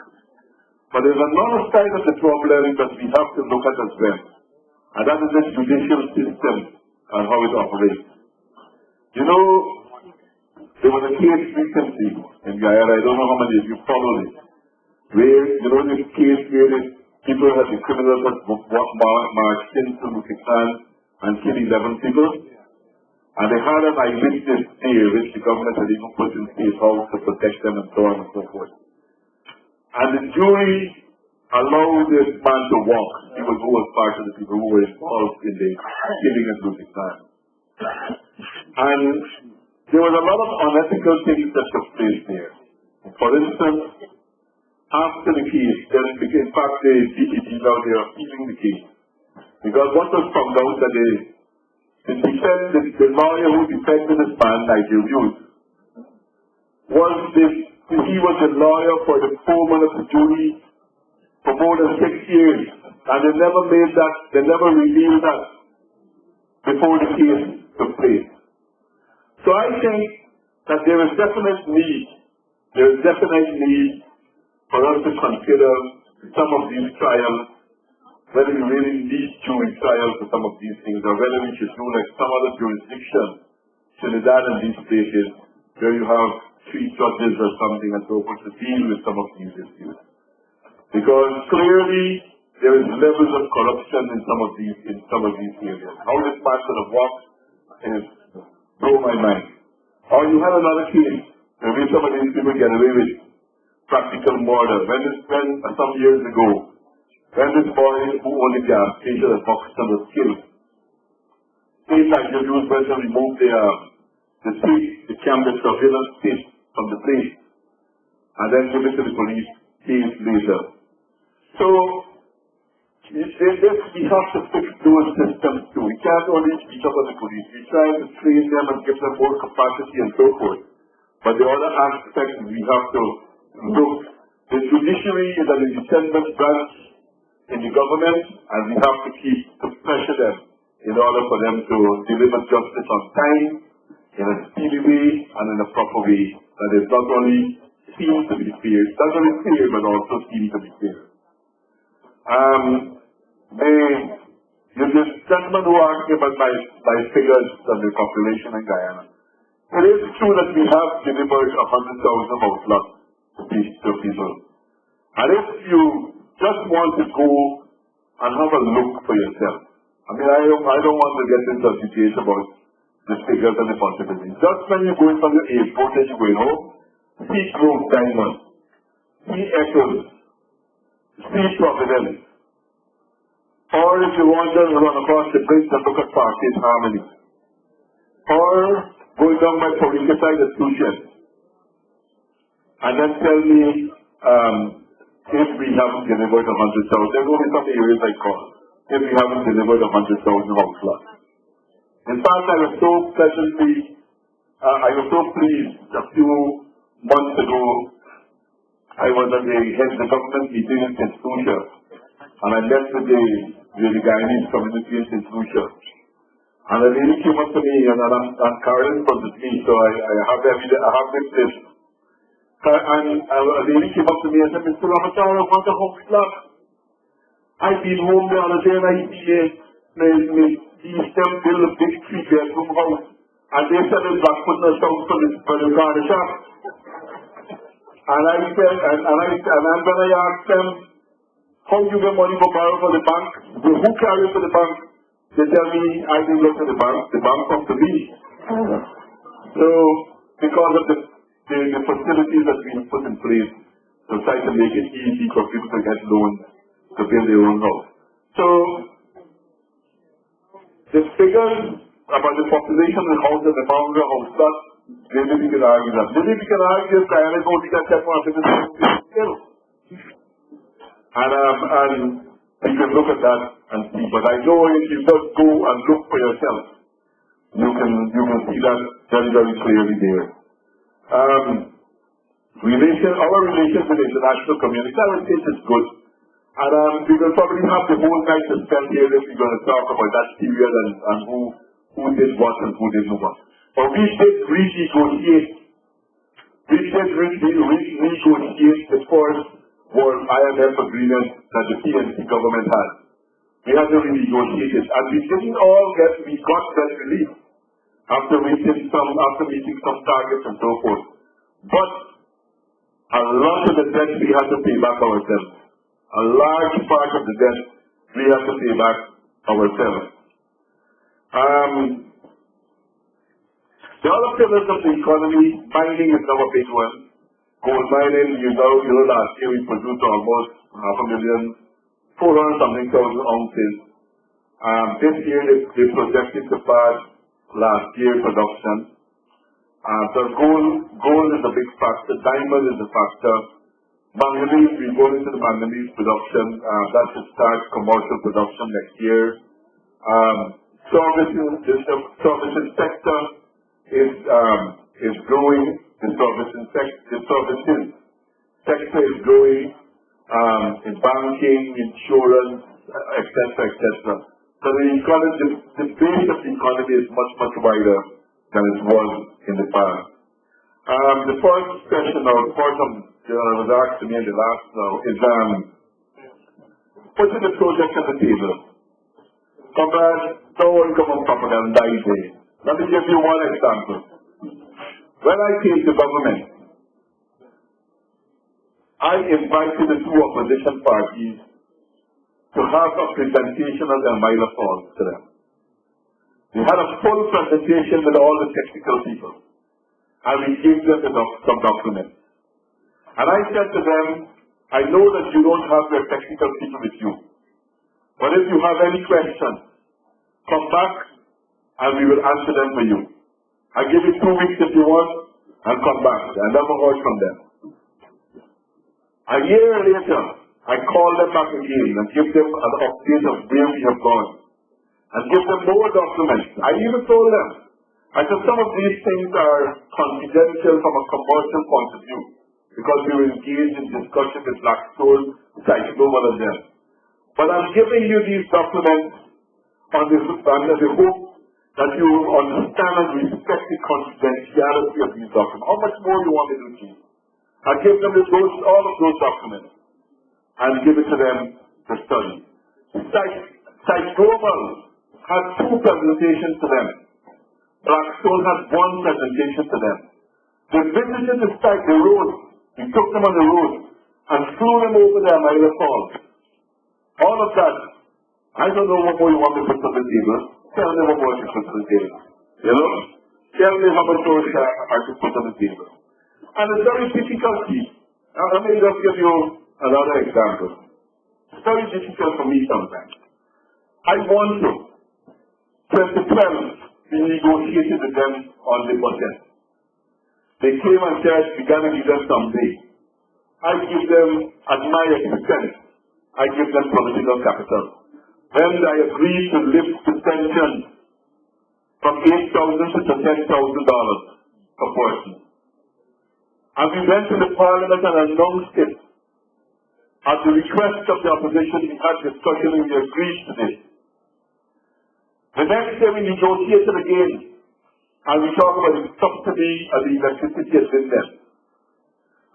But there's another side of the problem that we have to look at as well, and that is the judicial system and how it operates. You know, there was a case recently in Guyana, I don't know how many of you followed it, where, you know, this case where the people had the criminals had marched into Lukitan and killed 11 people, and they had an eyewitness there which the government had even put in safe house to protect them and so on and so forth. And the jury allowed this man to walk. He was who was part of the people who were involved in the killing of Lukitan. And there was a lot of unethical things that took place there. For instance, after the case, in fact the DPG now they are appealing the case. Because what was found out that the lawyer who defended this man, Nigel Hughes, he was the lawyer for the foreman of the jury for more than 6 years. And they never revealed that before the case took place. So I think that there is definite need for us to consider some of these trials, whether we really need jury trials for some of these things, or whether we should do like some other jurisdiction, Trinidad and these places, where you have 3 judges or something and so forth to deal with some of these issues. Because clearly there is levels of corruption in some of these areas. How this man could have walked is blow my mind. Or you had another case where some of these people get away with practical murder. When some years ago, when this boy who owned the gas station at Buxton was killed, state like the Jews went to remove the camera surveillance tape from the place and then give it to the police days later. So we have to fix those systems too. We can't only beat up on the police. We try to train them and give them more capacity and so forth. But the other aspect we have to look. The judiciary is an independent branch in the government, and we have to keep to pressure them in order for them to deliver justice on time, in a speedy way, and in a proper way. That is not only seems to be fair, not only fair, but also seems to be fair. The gentleman who asked me about my figures of the population in Guyana. It is true that we have delivered 100,000 outlots to people. And if you just want to go and have a look for yourself, I mean, I don't want to get into a debate about the figures and the possibilities. Just when you're going from your airport and you're going home, see Grove Diamond, see Echoes, see Providence. Or if you want to run across the bridge and look at Park's Harmony. Or go down by Police side at Tushen. And then tell me if we haven't delivered 100,000. There will be some areas I call. If we haven't delivered 100,000 outlots. In fact, I was so pleased a few months ago. I was at the government meeting in St. Lucia, and I met with the Guyanese community in St. Lucia. And a lady came up to me, and Carolyn was with me, so I have this list. And a lady came up to me and said, Mr. Ramotar, I want a house lot. I've been home the other day and I see them build a big 3-bedroom house. And they said it's back putting us out for the garden shop. And I said, and when I asked them, how do you get money for borrow for the bank? Who carries for the bank? They tell me, I didn't look at the bank comes to me. So, because of the facilities that we have put in place to try to make it easy for people to get loans to build their own house. So, the figures about the population of the house and the amount of the house lot, maybe we can argue that. Maybe we can argue that Guyana is only got 750 still. And you can look at that and see. But I know if you just go and look for yourself, you can see that very, very clearly there. Our relations with the international community, I would say is good. And we will probably have the whole night to spend here if we're going to talk about that period and who did what and who did what. But we did renegotiate. We did renegotiate the first World IMF agreement that the PNC government had. We had to renegotiate it, and we didn't all we got that relief after meeting some targets and so forth. But a lot of the debt we had to pay back ourselves. A large part of the debt we have to pay back ourselves. The other pillars of the economy, mining is now a big one. Gold mining, last year we produced almost 400,000 ounces. This year they projected to pass last year's production. So gold is a big factor, diamond is a factor. Manganese, we go into the manganese production, that should start commercial production next year. The services sector is growing. The services sector is growing in banking, insurance, etc., etc. So the base of the economy is much, much wider than it was in the past. The first question or the was asked to me in the last now is putting the project on the table. Comrade, don't come on propaganda day. Let me give you one example. When I came to government, I invited the two opposition parties to have a presentation of the Amila Falls to them. We had a full presentation with all the technical people, and we gave them some documents. And I said to them, I know that you don't have your technical people with you, but if you have any questions, come back and we will answer them for you. I give you 2 weeks if you want, and come back. I never heard from them. A year later, I called them back again and give them an update of where we have gone, and give them more documents. I even told them, I said some of these things are confidential from a commercial point of view, because we were engaged in discussion with Blackstone, which I should know one of them. But I'm giving you these documents under the hope that you understand and respect the confidentiality of these documents. How much more you want me to do? I give them all of those documents and give it to them to study. Site Global had 2 presentations to them. Blackstone had 1 presentation to them. They visited the site, the road. We took them on the road and flew them over the Amila Falls. All of that. I don't know what more you want me to put on the table. Tell me what more you put on the table. You know? Tell me how much more I should put on the table. And it's very difficult. Let me just give you another example. It's very difficult for me sometimes. I want to. 2012, we negotiated with them on the budget. They came and said, we're going to give them someday. I give them, at my expense, I give them political capital. When I agreed to lift the pension from $8,000 to $10,000 per person. And we went to the parliament and announced it. At the request of the opposition, we had discussion and we agreed to this. The next day we negotiated again. And we talked about the subsidy of the electricity at Vinden.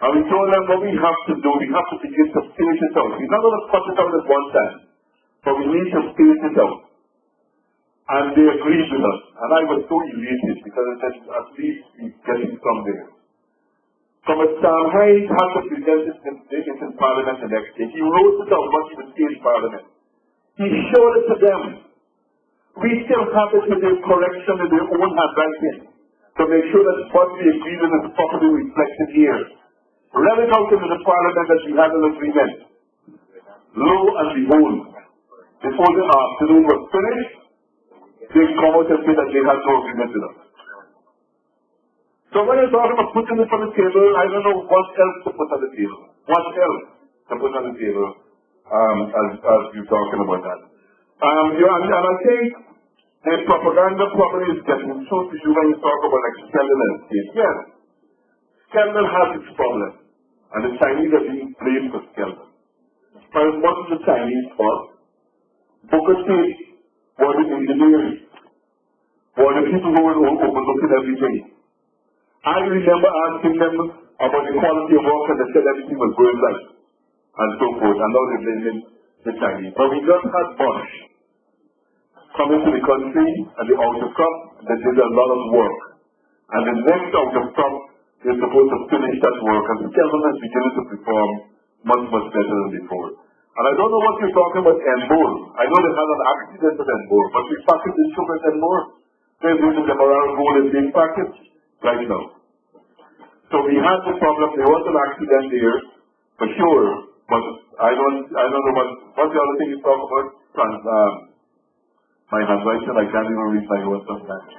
And we told them what we have to do. We have to begin to space it out. We're not going to cut it out at one time, but we need to space it out. And they agreed with us. And I was so elated because I said, at least we're getting somewhere. But Sam Hyde had to present this in Parliament the next day. He wrote it out what he would say in Parliament. He showed it to them. We still have it with their correction in their own handwriting to make sure that what we agreed on is properly reflected here. Read it out into the Parliament that we had an agreement. Lo and behold, before the afternoon was finished, they come out and say that they had no agreement with us. So when I talk about putting it on the table, I don't know what else to put on the table. What else to put on the table as you're talking about that. And I think the propaganda probably is getting through to you when you talk about like Skeleton State. Yes, Skeleton has its problem. And the Chinese are being blamed for Skeleton. But what is the Chinese fault? Booker State were the engineering, were the people who were overlooking everything. I remember asking them about the quality of work and they said everything was going right. and so forth, and now they're blaming the Chinese. But we just had Bush coming to the country, and the outcome, they did a lot of work. And the next outcome, they're supposed to finish that work, and the government is beginning to perform much, much better than before. And I don't know what you're talking about Enmore. I know they had an accident at Enmore, but we package the sugar at Enmore. They're using the morale gold is being packaged right now. So we had the problem, there was an accident there, for sure, but I don't know what's the other thing you talk about? My handwriting, I can't even read my words sometimes.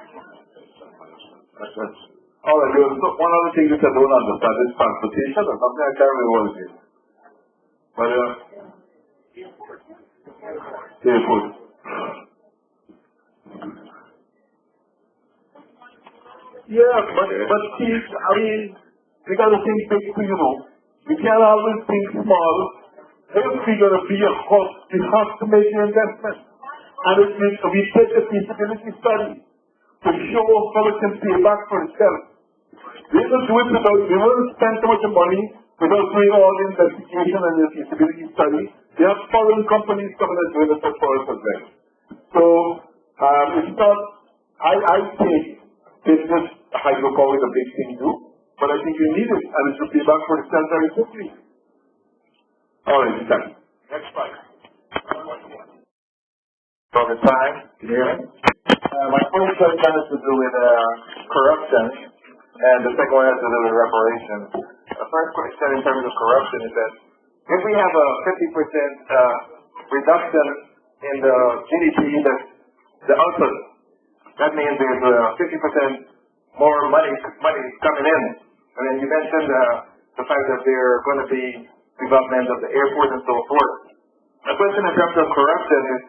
All right, there was one other thing that I don't understand is transportation or something. I can't remember what it is. But airport. Yeah, but see, I mean, we got to think big too, you know. We can't always think small. If we're going to be a hub, we have to make an investment. And it means we take the feasibility study to show how it can pay back for itself. We will do it without, we won't spend so much money without doing all the investigation and the feasibility study. We have foreign companies coming and doing it for us as well. So, it's not, I think business hydropower is a big thing too, but I think you need it, and it should be back for itself very quickly. All right, it's done. Next slide. For the time, yeah. My first question has to do with corruption, and the second one has to do with reparations. The first question in terms of corruption is that if we have a 50% reduction in the GDP, the output, that means there's 50% more money coming in. And then you mentioned the fact that there are going to be development of the airport and so forth. The question in terms of corruption is,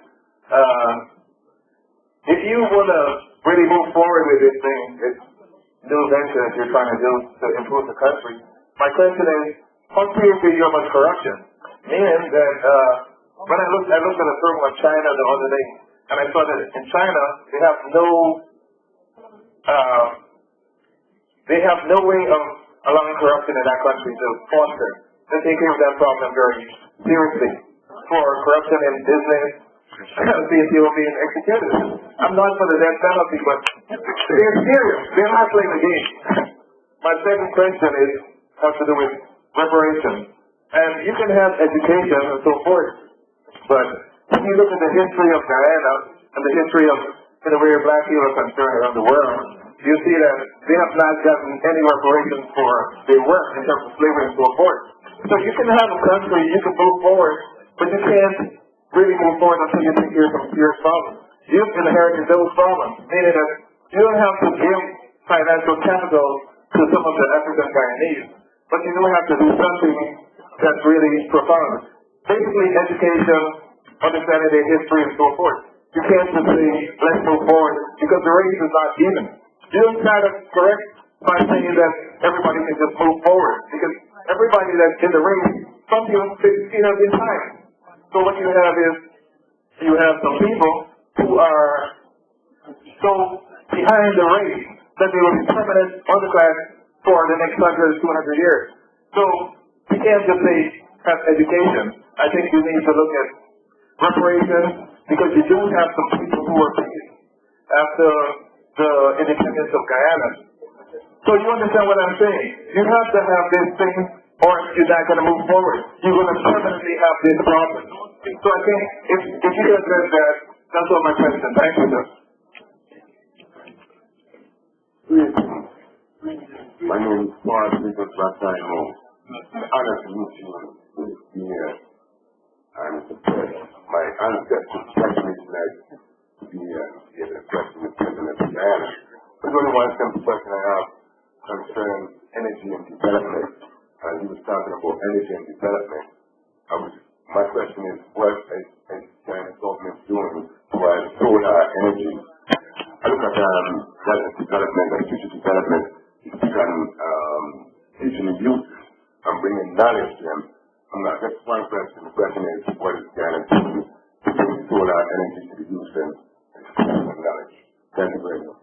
if you want to really move forward with this thing, this new venture that you're trying to do to improve the country, my question is, how serious is how much corruption? Meaning that when I looked at a program of China the other day, and I saw that in China they have no way of allowing corruption in that country to foster. They take care of that problem very seriously. For corruption in business, people being executed. I'm not for the death penalty, but they're serious. They're not playing the game. My second question has to do with reparations. And you can have education and so forth, but when you look at the history of Guyana and the history of where black people are concerned around the world, you see that they have not gotten any reparations for their work in terms of slavery and so forth. So you can have a country, you can move forward, but you can't really move forward until you take care of some serious problems. You've inherited those problems, meaning that you don't have to give financial capital to some of the African Guyanese, but you do have to do something that's really profound. Basically, education, understanding their history and so forth. You can't just say, let's move forward, because the race is not even. You don't try to correct by saying that everybody can just move forward, because everybody that's in the race, some people still have been time. So what you have is, you have some people who are so behind the race that they will be permanent underclass for the next 100, 200 years. So you can't just say have education. I think you need to look at reparations, because you do have some people who are paid after the independence of Guyana. So you understand what I'm saying? You have to have this thing, or you're not going to move forward. You're going to permanently have this problem. So I think if you can address that, that's all my question. Thank you, sir. My name is Paul Because Basaimo. Honor to meet you here. And my ancestors especially like to be here to address the President of Guyana. There's only one simple question I have concerning energy and development. And he was talking about energy and development. My question is, what is China's government doing towards solar energy? I look at that development and future development is teaching the youth and bringing knowledge to them. That's one question. The question is, what is China doing to bring solar energy to the youth and knowledge? Thank you very much.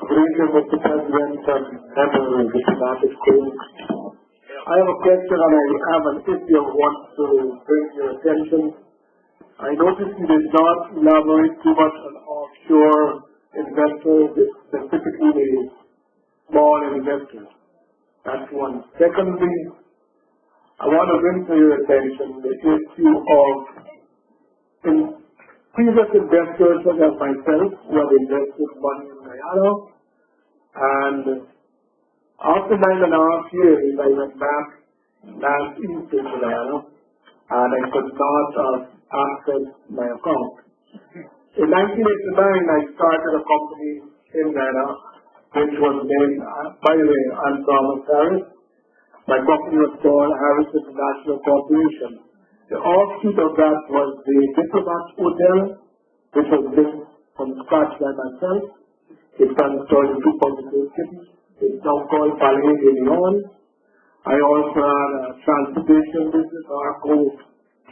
Good Thank you, Mr. President, and members of the diplomatic corps. I have a question and I have an issue I want to bring to your attention. I noticed you did not elaborate too much on offshore investors, specifically the small investors. That's one. Secondly, I want to bring to your attention the issue of previous investors such as myself who have invested money in Guyana, and after 9.5 years I went back last Easter to Guyana and I could not access my account. In 1989 I started a company in Guyana which was named, by the way, I'm Ramotar. My company was called Harris International Corporation. The offshoot of that was the Diplomat Hotel, which was built from scratch by myself. It's installed in 2.2 cities. It's now called Palais de Lyon. I also had a transportation business, Arco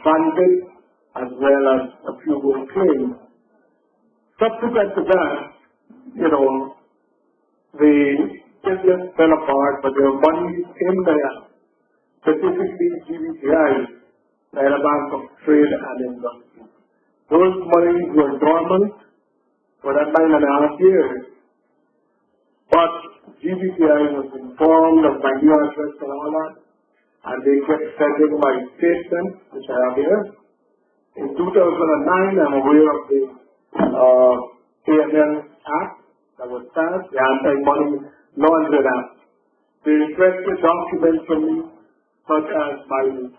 Transit, as well as a few more claims. Subsequent to that, the business fell apart, but there were monies in there, specifically GBTI, Guyana Bank of Trade and Industry. Those monies were dormant for that 9.5 years, but GBTI was informed of my new address and all that, and they kept sending my statements, which I have here. In 2009, I'm aware of the AML Act that was passed, the Anti-Money Laundering Act. They requested documents from me, such as my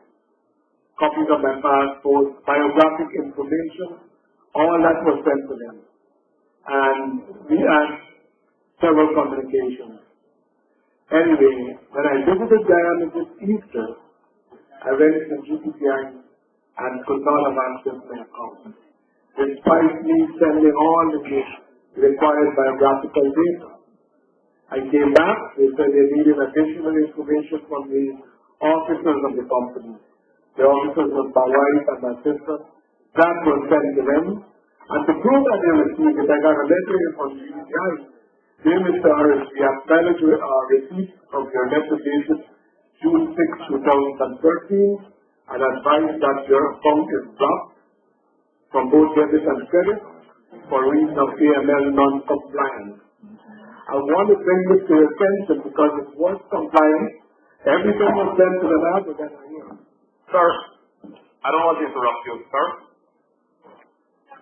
copies of my passport, biographic information, all that was sent to them. And we had several communications. Anyway, when I visited Guyana this Easter, I went to GPTI and could not have accessed my account, despite me sending all the required biographical data. I came back, they said they needed additional information from the officers of the company. The officers was my wife and my sister. That was sent to them. And to prove that they received it, I got a letter here from GBTI. Dear Mr. Harris, we have started receipt of your letter dated June 6, 2013, and advise that your account is blocked from both debit and credit for reason of AML non-compliance. I want to bring this to your attention because it was compliant. Everything was sent to the lab, but then I hear. Sir, I don't want to interrupt you, sir.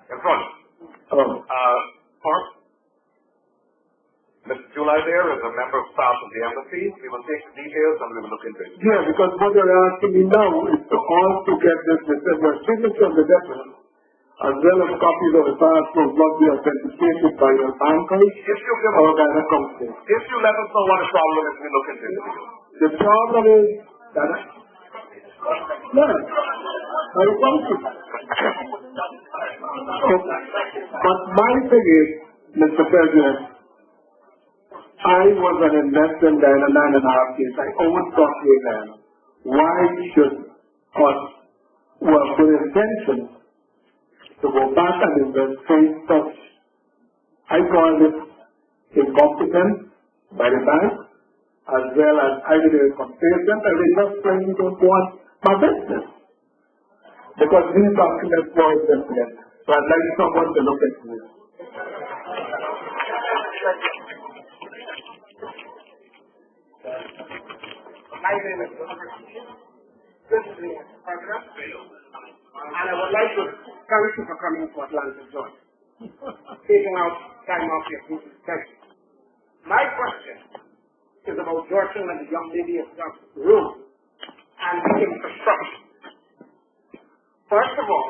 In front. First, Mr. July there is a member of staff of the embassy. We will take the details and we will look into it. Yeah, because what you're asking me now is to also get this, your signature of the debtor, as well as copies of the passport must be authenticated by your bankers or by the company. If you let us know what the problem is, we look into it. The problem is that but my thing is, Mr. President, I was an investor in Guyana 9.5 years. I always thought Guyana. Why should us who have good intentions to go back and invest face such? I call it incompetence by the bank, as well as either they're complacent or they just plainly don't want my business. Because these documents were investment. So I'd like someone to look at this. My name is This is the President, and I would like to thank you for coming to Atlanta, Georgia, taking out time off your busy schedule. My question is about Georgetown and the young lady of the room and the infrastructure. First of all,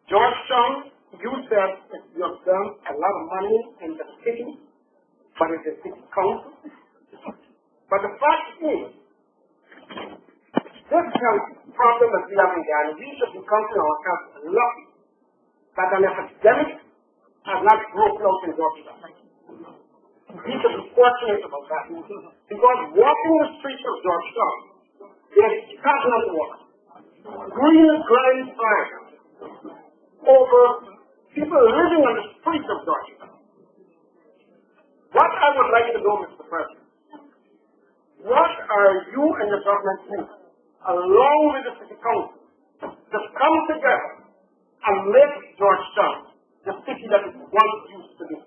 Georgetown, you said that you have done a lot of money in the city, but it's the city council. But the fact is, this problem that we have in Guyana, we should be counting ourselves lucky that an epidemic has not broken out in Georgetown. We should be fortunate about that. Because walking the streets of Georgetown, there's stagnant water, green grind fire, over people living on the streets of Georgetown. What I would like to know, Mr. President, what are you and the government doing, along with the city council, to come together and make Georgetown the city that it once used to be?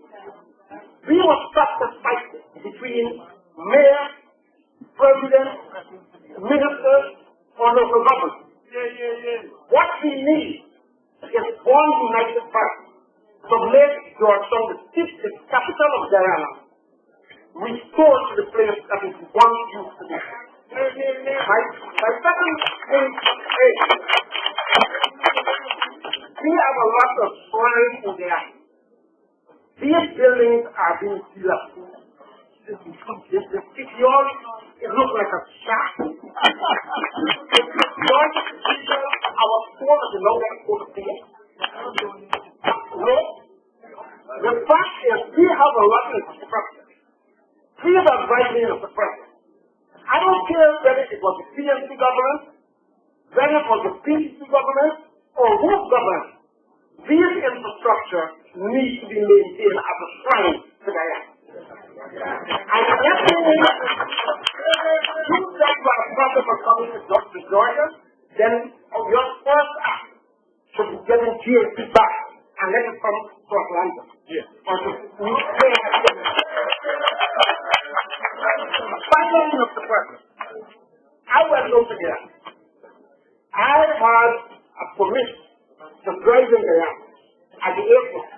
We must stop the fight between mayor, president, ministers, or local government. What we need is one united front to make Georgetown the capital of Guyana, restore to the place that it once used to be. My second thing is, we have a lot of shrines in Guyana. These buildings are being dilapidated. The secure, it looks like a shack. Our school is no way to go to see it. No. The fact is, we have a lot of infrastructure. Please advise me, Mr. President. I don't care whether it was the PNC government, whether it was the PCC government, or whose government. These infrastructure needs to be maintained as a shrine to Guyana. And if you said you are responsible for coming to Georgia, then your first act should be getting GSP back and let it come to Atlanta. Yes. Or to finally, Mr. President, I was over here. I had a permission to drive in Guyana at the airport.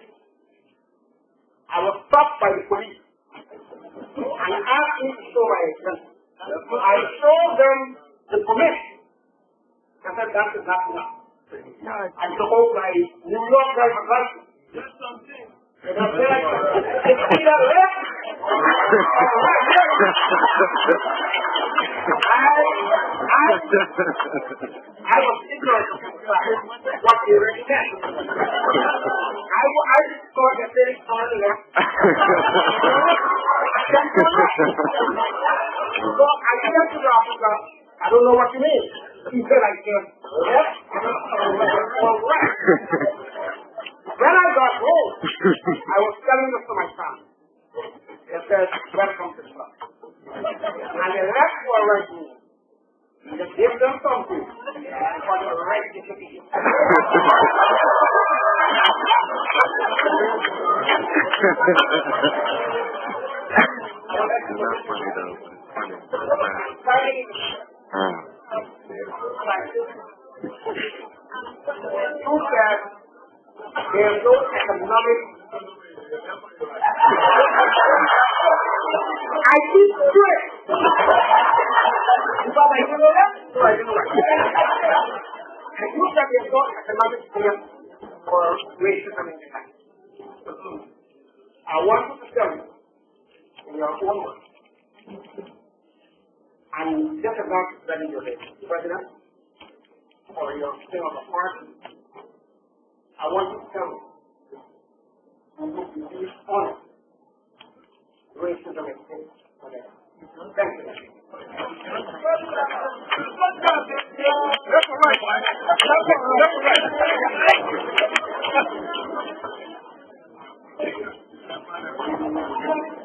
I was stopped by the police and asked me to show my exemption. I showed them the permission. I said, that is not enough. I took out my New York driver's license. And I said, it's either left or I was ignorant of what they really meant. I thought that they on the left. So I said to the officer, I don't know what you mean. He said, I said, left or right. When I got home, I was telling this to my son. He said, welcome to the club. And the left or right means. Just give them something for the right decision. You said there's no economic. I keep straight. Because I didn't know that, so I didn't know that. And you said there's no economic fear for racism in Japan. I want you to tell me, in your own words, and this is not studying your president or your king of the party. I want you to tell me, you be honest, racism exists. Thank you.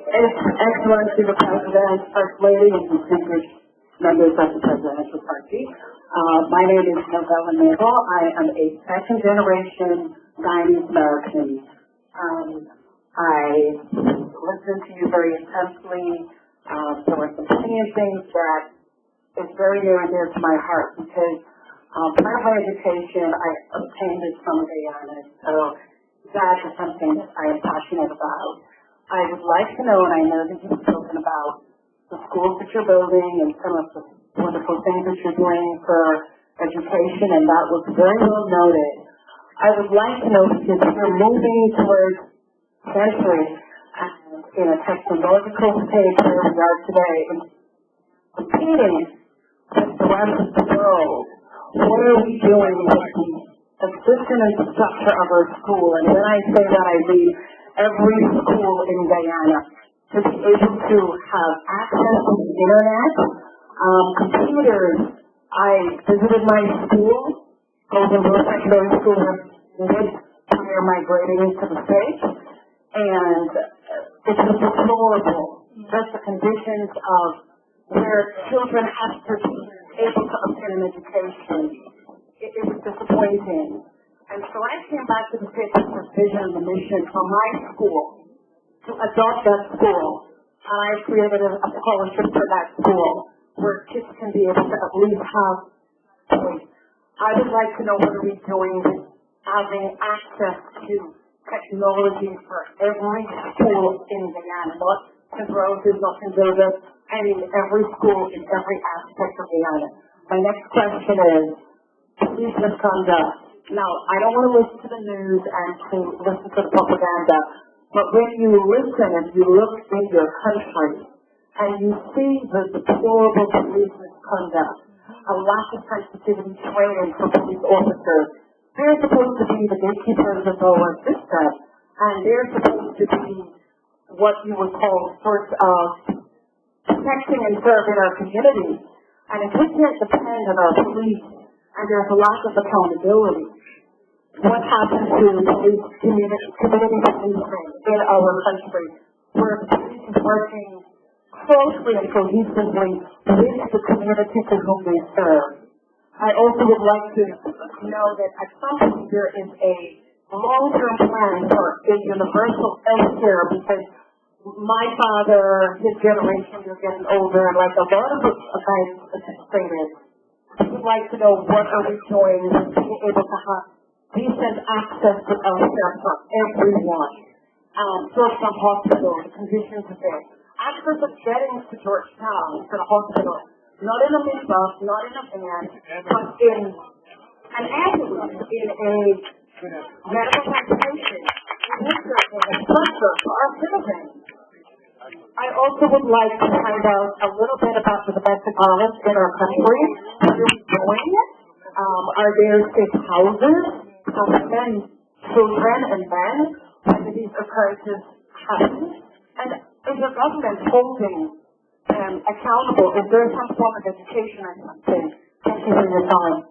Excellency the President, First Lady, and distinguished members of the Presidential Party. My name is Novella Naval. I am a second-generation Guyanese American. I listened to you very intensely. There were some things that is very near and dear to my heart because part of my education I obtained it from Guyana, so that is something that I am passionate about. I would like to know, and I know that you've spoken about the schools that you're building and some of the wonderful things that you're doing for education, and that was very well noted. I would like to know, because we're moving towards century and in a technological stage where we are today, and competing with the rest of the world, what are we doing with the existing infrastructure of our school? And when I say that, I mean every school in Guyana to be able to have access to the internet, computers. I visited my school, Golden Blue Secondary School, prior migrating to the States, and It was deplorable. Just the conditions of where children have to be able to obtain an education. It was disappointing. And so I came back to the state with the vision and the mission for my school to adopt that school. And I created a scholarship for that school where kids can be able to at least have choice. I would like to know what are we doing with having access to technology for every school in Guyana, not St. Roses, not St. Joseph, I mean every school in every aspect of Guyana. My next question is police misconduct. Now, I don't want to listen to the news and to listen to the propaganda, but when you listen and you look in your country and you see the deplorable police misconduct, a lack of sensitivity training for police officers, they're supposed to be the gatekeepers of our system, and they're supposed to be what you would call sorts of protecting and serving our communities. And if we can't depend on our police, and there's a lack of accountability, what happens to police community policing in our country, where the police is working closely and cohesively with the community to whom they serve? I also would like to know that at some point there is a long-term plan for a universal health care, because my father, his generation, is getting older, and like a lot of guys stated, I would like to know what are we doing with being able to have decent access to health care for everyone. Georgetown Hospital, the conditions there. Access of getting to Georgetown, to the hospital, not in a minibus, not in a van, but in an ambulance, in a medical transportation, a structure for our citizens. I also would like to find out a little bit about the domestic violence in our country. What are we doing? Are there safe houses for women, children, and men when these occurrences happen? And is the government holding accountable? Is there some form of education or something? Thank you for your time.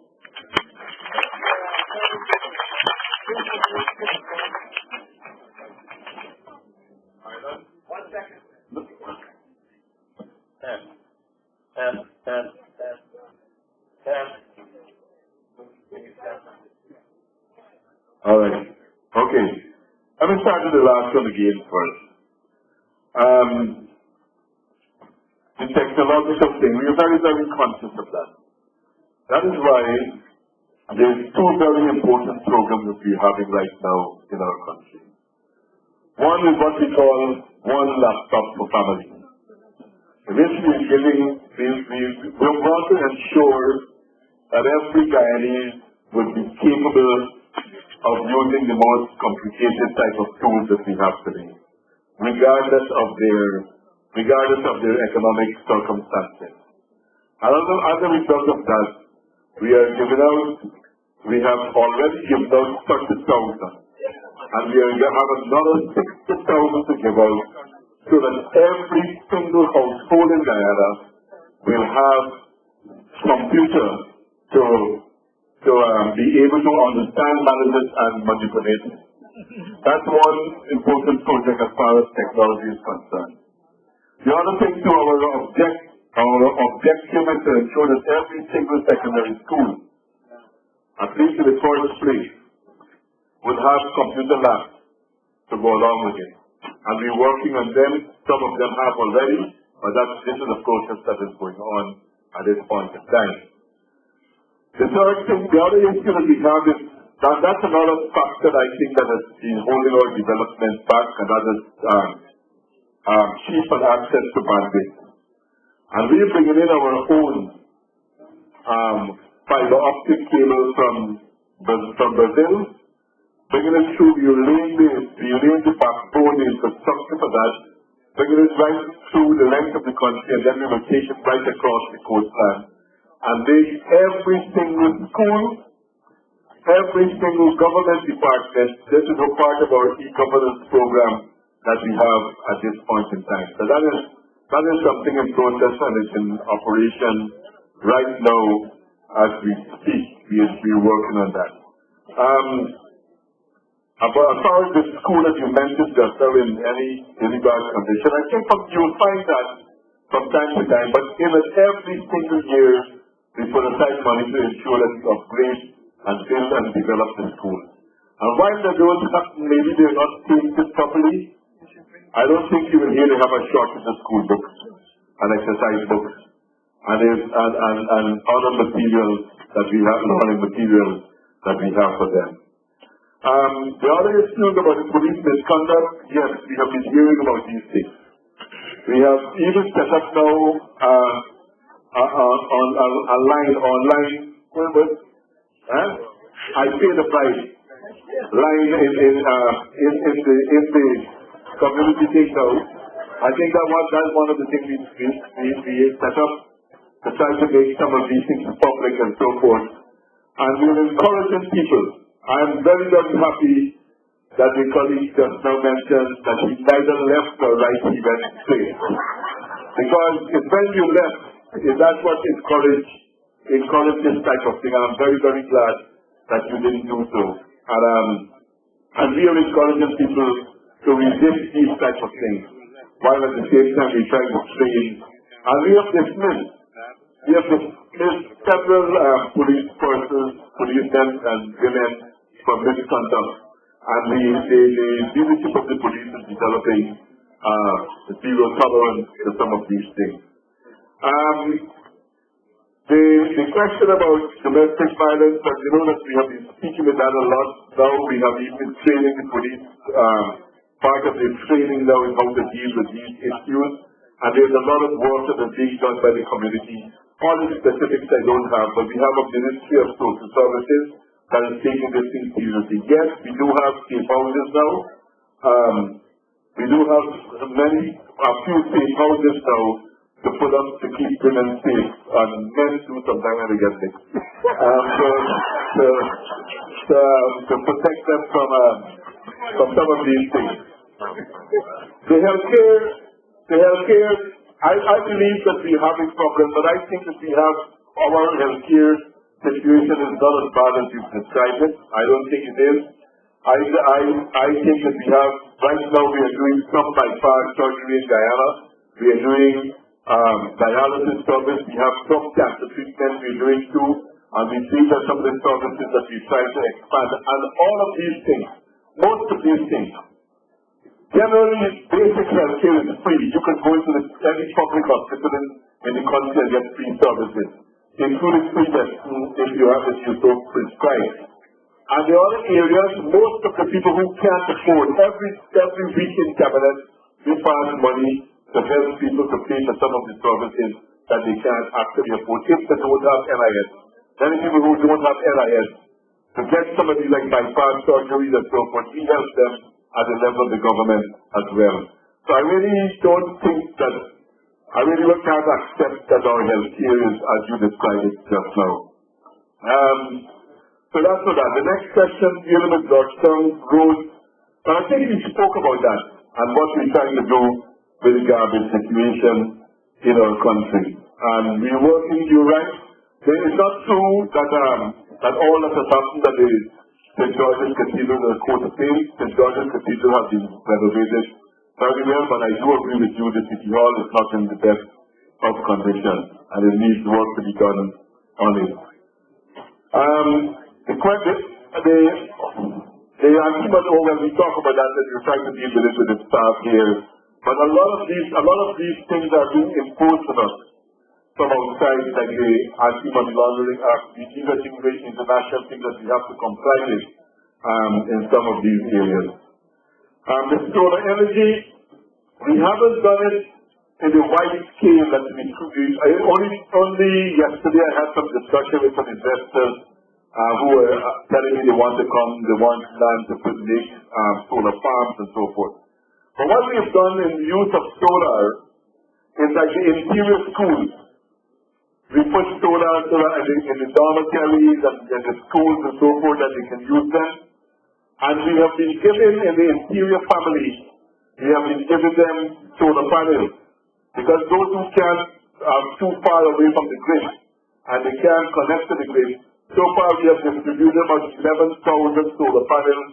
All right. Okay. Let me start with the last one again first. The technological thing, we are very, very conscious of that. That is why there's two very important programs that we're having right now in our country. One is what we call one laptop for families. Which we're giving, we want to ensure that every Guyanese would be capable of using the most complicated type of tools that we have today, regardless of their economic circumstances. And as a result of that, we have already given out 30,000, and we have another 60,000 to give out, so that every single household in Guyana will have computer to be able to understand, manage it, and manipulate it. That's one important project as far as technology is concerned. The other thing to our objective is to ensure that every single secondary school, at least in the first place, will have computer labs to go along with it. And we're working on them. Some of them have already, but this is a process that is going on at this point in time. The third thing, the other issue that we have is, that's another factor I think that has been holding our development back, and that is cheap and access to bandwidth. And we're bringing in our own fiber optic cable from Brazil, bringing it through, we're laying the backbone, the infrastructure for that, bringing it right through the length of the country, and then we will take it right across the coastline. And every single school, every single government department, this is a part of our e-governance program that we have at this point in time. So that is something in process, and it's in operation right now as we speak. We're working on that. But as far as the school that you mentioned just now in any bad condition, I think you'll find that from time to time, but in every single year, we put aside money to ensure that we upgrade and build and develop the school. And while they don't happen, maybe they're not painted properly, I don't think you will hear they have a shortage of school books and exercise books and other materials that we have, learning materials that we have for them. The other issue about the police misconduct, yes, we have been hearing about these things. We have even set up now a line online, I pay the price line in the community takeout. I think that's one of the things we set up to try to make some of these things public and so forth. And we're encouraging people. I am very, very happy that the colleague just now mentioned that he neither left nor right, he went straight. Because it's when you left, that's what encouraged this type of thing. And I'm very, very glad that you didn't do so. And we are encouraging people to resist these types of things, while at the same time we try to train. And we have dismissed several policemen and women from misconduct. And the leadership of the police is developing zero tolerance to some of these things. The question about domestic violence, and you know that we have been speaking with that a lot now. We have even training the police. Part of the training now is how to deal with these issues. And there's a lot of work that is being done by the community. All the specifics I don't have, but we have a Ministry of Social Services that is taking this thing seriously. Yes, we do have safe houses now. We do have a few safe houses now to put up to keep women safe, and men do sometimes when they get sick. To protect them from some of these things. The healthcare, I believe that we have a problem, but I think that we have our healthcare situation is not as bad as you've described it. I don't think it is. I think that we have, right now we are doing some bypass surgery in Guyana. We are doing dialysis service. We have some cancer treatment we're doing too. And we see that some of the services that we try to expand. And all of these things, most of these things, generally basic health care is free. You can go into any public hospital in the country and get free services, including free testing if you so prescribe. And the other areas, most of the people who can't afford, every week in cabinet, we find money to help people to pay for some of the services that they can't actually afford if they don't have NIS. Many people who don't have NIS, to get somebody like bypass surgery and so forth, we help them at the level of the government as well. So I really don't think that, I really can't accept that our health care is as you described it just now. So that's for that. The next question, dealing with Georgetown Road. And I think we spoke about that and what we're trying to do with the garbage situation in our country. And we're working, you're right. It's not true that all that has happened that the St. George's Cathedral, the Court of Appeal, St. George's Cathedral has been renovated very well, but I do agree with you that City Hall is not in the best of condition and it needs work to be done on it. When we talk about that we're trying to deal with it with the staff here, but a lot of these things are being imposed on us from outside, like the Anti-Money Laundering Act. These are things, very international things that we have to comply with in some of these areas. The solar energy, we haven't done it in the wide scale that we could. Only yesterday I had some discussion with some investors who were telling me they want to come, they want land to put solar farms and so forth. But what we have done in the use of solar is like the interior schools. We put solar in the dormitories and in the schools and so forth that they can use them. And we have been given in the interior family, we have been giving them solar panels. Because those who can't are too far away from the grid and they can't connect to the grid, so far we have distributed about 11,000 solar panels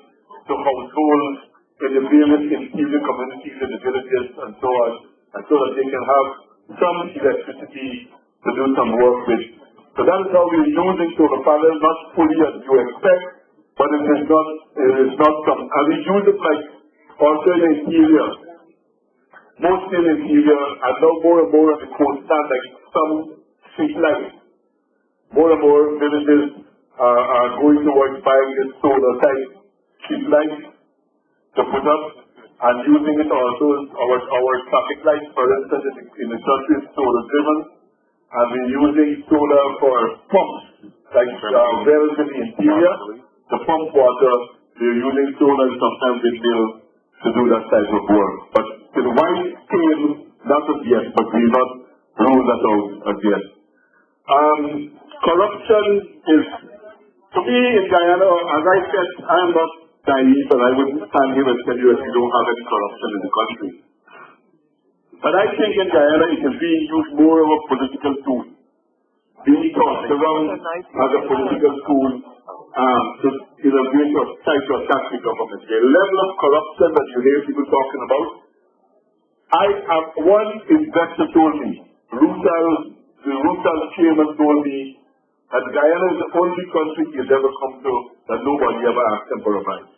to households in the various interior communities in the villages and so on, and so that they can have some electricity to do some work with. So that is how we're using solar panels, not fully as you expect, but it is not some, and we use it like also in the interior. Mostly in the interior, and now more and more on the coastline, like some street lights. More and more villages are going towards buying this solar type street lights to put up, and using it also our traffic lights, for instance, in the country is solar driven, and we're using solar for pumps, like wells in the interior, to pump water. We're using solar sometimes windmill to do that type of work. But to the wide scale, not as yet, but we not rule that out as yet. Corruption is, to me in Guyana, as I said, I am not naive, and I wouldn't stand here and tell you that we don't have any corruption in the country. But I think in Guyana it is being used more of a political tool, being tossed around as a political tool to way to try to attack the government. The level of corruption that you hear people talking about, one investor told me, the Ramotar chairman told me that Guyana is the only country he's ever come to that nobody ever asked him for a prize.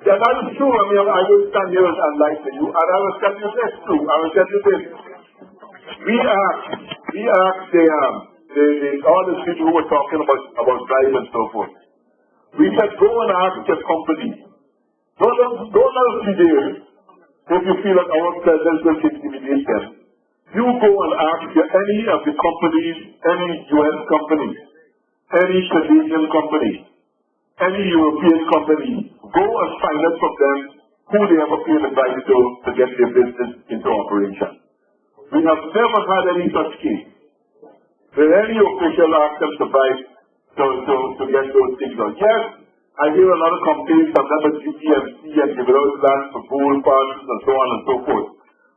Yeah, that is true. I mean, I will stand here and lie to you, and I will tell you this too. I will tell you this. We asked all the people who were talking about bribe and so forth. We said, go and ask your company. Don't let us be there if you feel that our presence will intimidate them. You go and ask any of the companies, any US company, any Canadian company, any European company, go and find out from them who they ever paid the price to get their business into operation. We have never had any such case where any official asked them to buy to get those things done. Yes, I hear a lot of complaints from them at GPMC and give out land for gold parties and so on and so forth.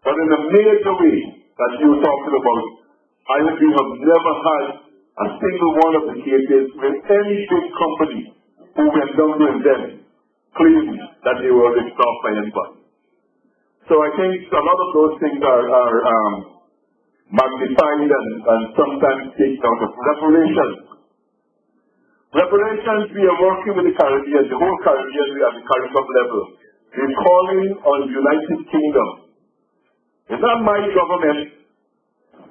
But in a major way that you're talking about, we have never had a single one of the cases where any big company who went down to them claimed that they were ripped off by anybody. So I think a lot of those things are magnified and sometimes taken out of reparations. Reparations, we are working with the Caribbean, the whole Caribbean, we are at the CARICOM level. We're calling on the United Kingdom. It's not my government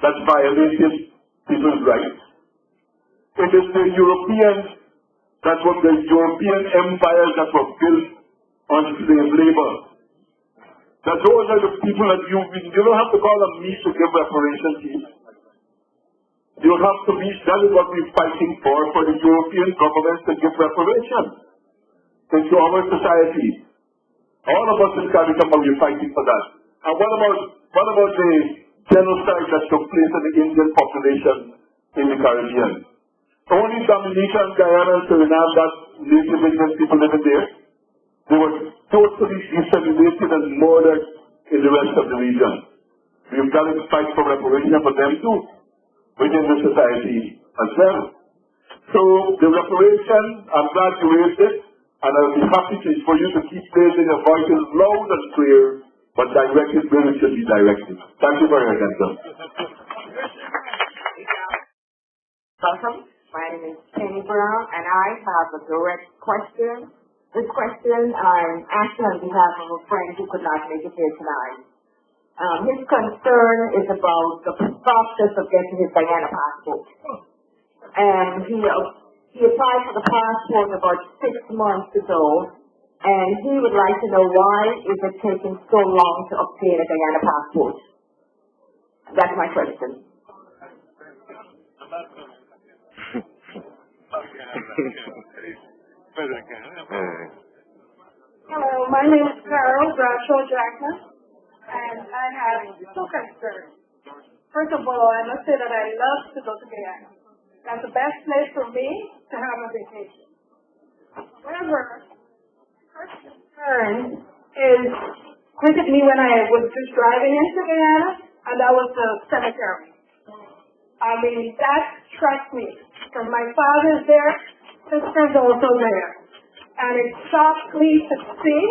that violated people's rights. It is the Europeans, that was the European empires that were built on slave labor. That those are the people that you don't have to call on me to give reparations to you. You have to be, that is what we're fighting for the European governments to give reparations into our society. All of us in CARICOM are fighting for that. And what about the genocide that took place in the Indian population in the Caribbean? Only Dominica and Guyana and Suriname got Native Indian people living there. They were totally disseminated and murdered in the rest of the region. We've got to fight for reparation for them too, within the society as well. So the reparation, I'm glad you raised it, and I'll be happy for you to keep raising your voices loud and clear, but directed where it should be directed. Thank you for your attention. Welcome. My name is Penny Brown, and I have a direct question. This question I'm asking on behalf of a friend who could not make it here tonight. His concern is about the process of getting his Guyana passport. And he applied for the passport about 6 months ago, and he would like to know why is it taking so long to obtain a Guyana passport. That's my question. Hello, my name is Carol Bradshaw Jackson, and I have 2 concerns. First of all, I must say that I love to go to Guyana. That's the best place for me to have a vacation. However, first concern is recently when I was just driving into Guyana, and that was the cemetery. I mean, that struck me, because my father's there, sister's also there. and it shocked me to see.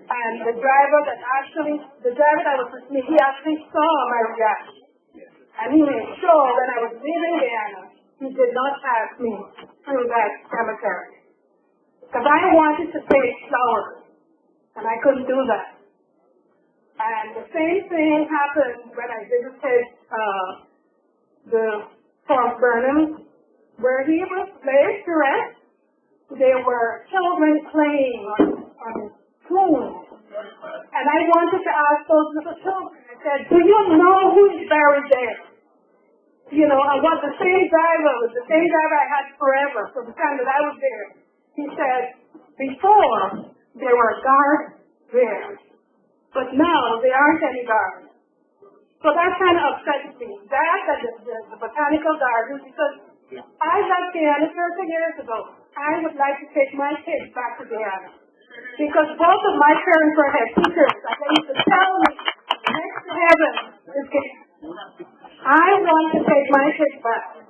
And the driver that was with me, he actually saw my reaction. And he made sure when I was leaving Guyana, he did not pass me through that cemetery. Because I wanted to take flowers, and I couldn't do that. And the same thing happened when I visited the Fort Burnham, where he was laid to rest. There were children playing on his tomb. And I wanted to ask those little children, I said, do you know who is buried there? You know, I was the same driver I had forever from the time that I was there. He said, before there were guards there, but now there aren't any guards. So that kind of upsets me. That and the botanical gardens, because I left Guyana 30 years ago. I would like to take my kids back to Guyana. Because both of my parents were head teachers, and they used to tell me, next to heaven is Guyana. I want to take my kids back.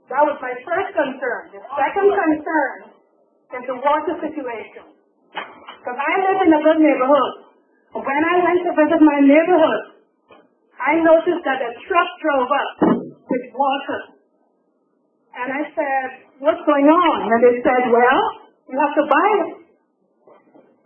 That was my first concern. The second concern is the water situation. Because I live in a good neighborhood. When I went to visit my neighborhood, I noticed that a truck drove up with water. And I said, what's going on? And they said, well, you have to buy it.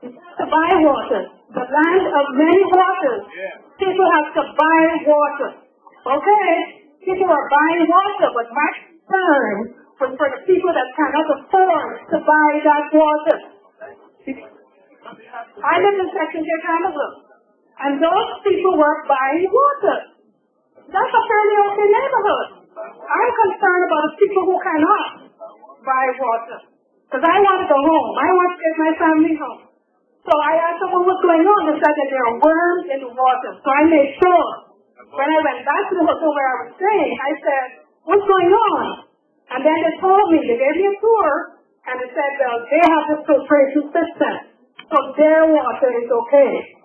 You have to buy water. The land of many waters. People have to buy water. Okay, people are buying water, but my concern was for the people that cannot afford to buy that water. I live in Sept, and those people were buying water. That's a fairly okay neighborhood. I'm concerned about the people who cannot buy water. Because I want to go home. I want to get my family home. So I asked them what was going on. They said that there are worms in the water. So I made sure. When I went back to the hotel where I was staying, I said, what's going on? And then they told me, they gave me a tour, and they said, well, they have this filtration system. So their water is okay.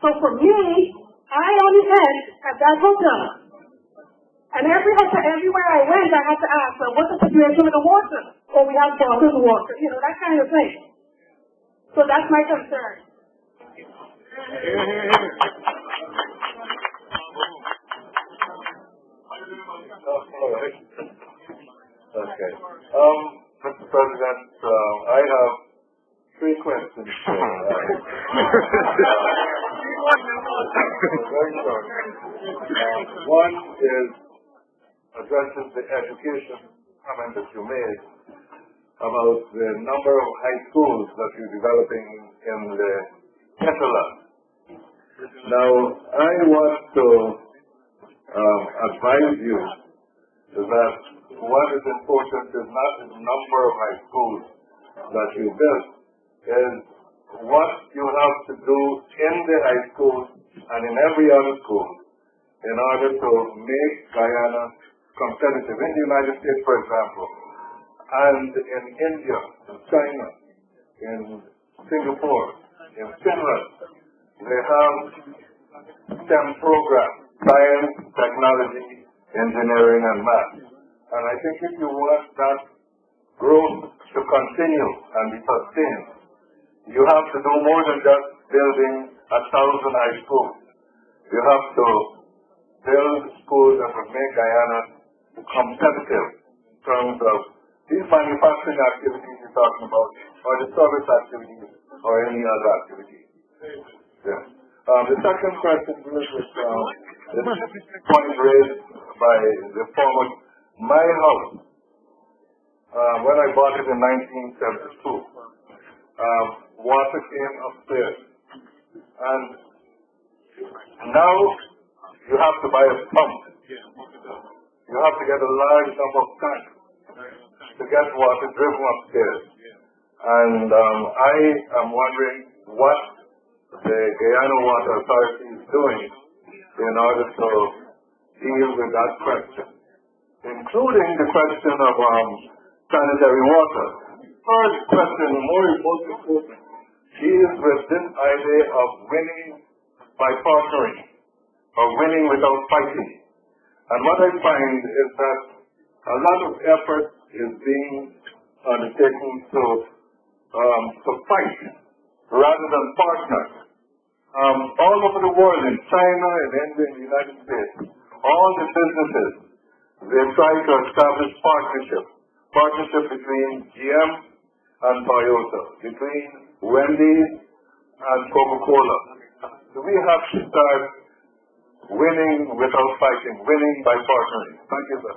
So for me, I only had at that hotel. And everywhere I went, I had to ask, well, what's the situation with the water? Oh, we have bottled water, you know, that kind of thing. So that's my concern. Okay. Mr. President, I have 3 questions. Very short. One is addresses the education comment that you made about the number of high schools that you're developing in the hinterland. Now, I want to advise you that what is important is not the number of high schools that you build, is what you have to do in the high school and in every other school in order to make Guyana competitive. In the United States, for example, and in India, in China, in Singapore, in Finland, they have STEM programs, science, technology, engineering, and math. And I think if you want that growth to continue and be sustained, you have to do more than just building 1,000 high schools. You have to build schools that would make Guyana competitive in terms of these manufacturing activities you're talking about, or the service activities, or any other activity. Yeah. The second question deals with the point raised by the former. My house, when I bought it in 1972, water came upstairs. And now you have to buy a pump. You have to get a large number of tanks to get water driven upstairs. And I am wondering what the Guyana Water Authority is doing in order to deal with that question, including the question of sanitary water. First question, more important, deals with this idea of winning by partnering, or winning without fighting. And what I find is that a lot of effort is being undertaken to to fight rather than partner. All over the world, in China, in India, in the United States, all the businesses, they try to establish partnership between GM and Toyota, between Wendy's and Coca-Cola. So we have to start winning without fighting, winning by partnering. Thank you, sir.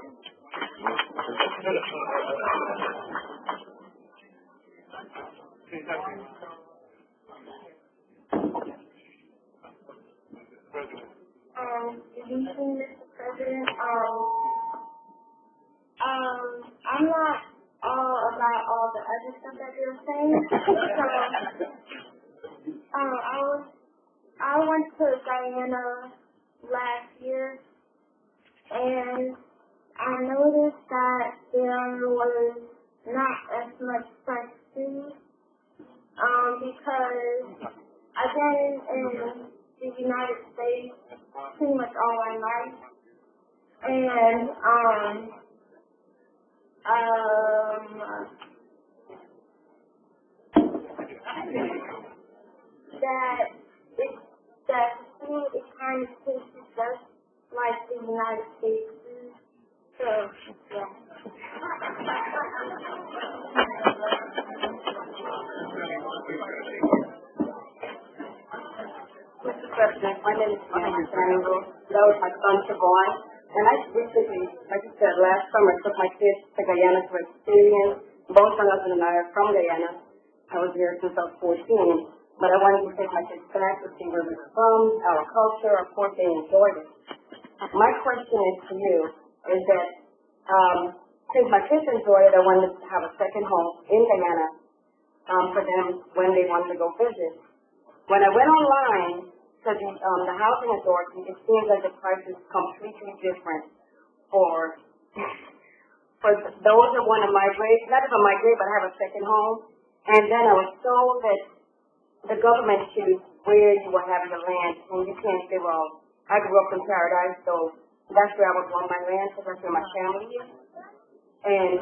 Good evening, Mr. President. I'm not all about all the other stuff that you're saying. I went to Guyana last year, and I noticed that there was not as much fresh food, because I've been in the United States pretty much all my life, and that food is kind of tasted just like the United States food. So, yeah. Mr. President, my name is Sandra. That was my son, Siobhan. And I recently, like you said, last summer, took my kids to Guyana to experience. Both my husband and I are from Guyana. I was here since I was 14. But I wanted to take my kids back to see where we were from, our culture. Of course, they enjoyed it. My question is to you, is that since my kids enjoy it, I wanted to have a second home in Guyana for them when they wanted to go visit. When I went online to the housing authority, it seems like the price is completely different for those that want to migrate, not even migrate, but have a second home. And then I was told that the government chooses where you will have your land, and you can't say, well, I grew up in Paradise, so that's where I would want my land, because that's where my family is. And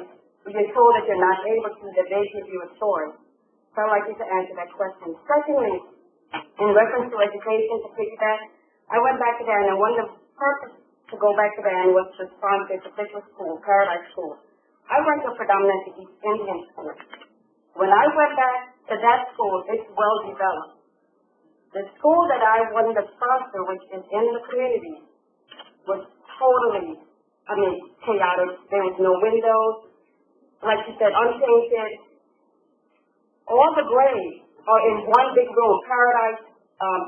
you're told that you're not able to, that they give you a choice. So I'd like you to answer that question. Secondly, in reference to education, to piggyback, I went back to Guyana, and one of the purpose to go back to Guyana was to fund this official school, Paradise School. I went to a predominantly East Indian school. When I went back to that school, it's well developed. The school that I wanted to sponsor, which is in the community, was totally, chaotic. There was no windows. Like you said, unpainted. All the grades are in one big room, Paradise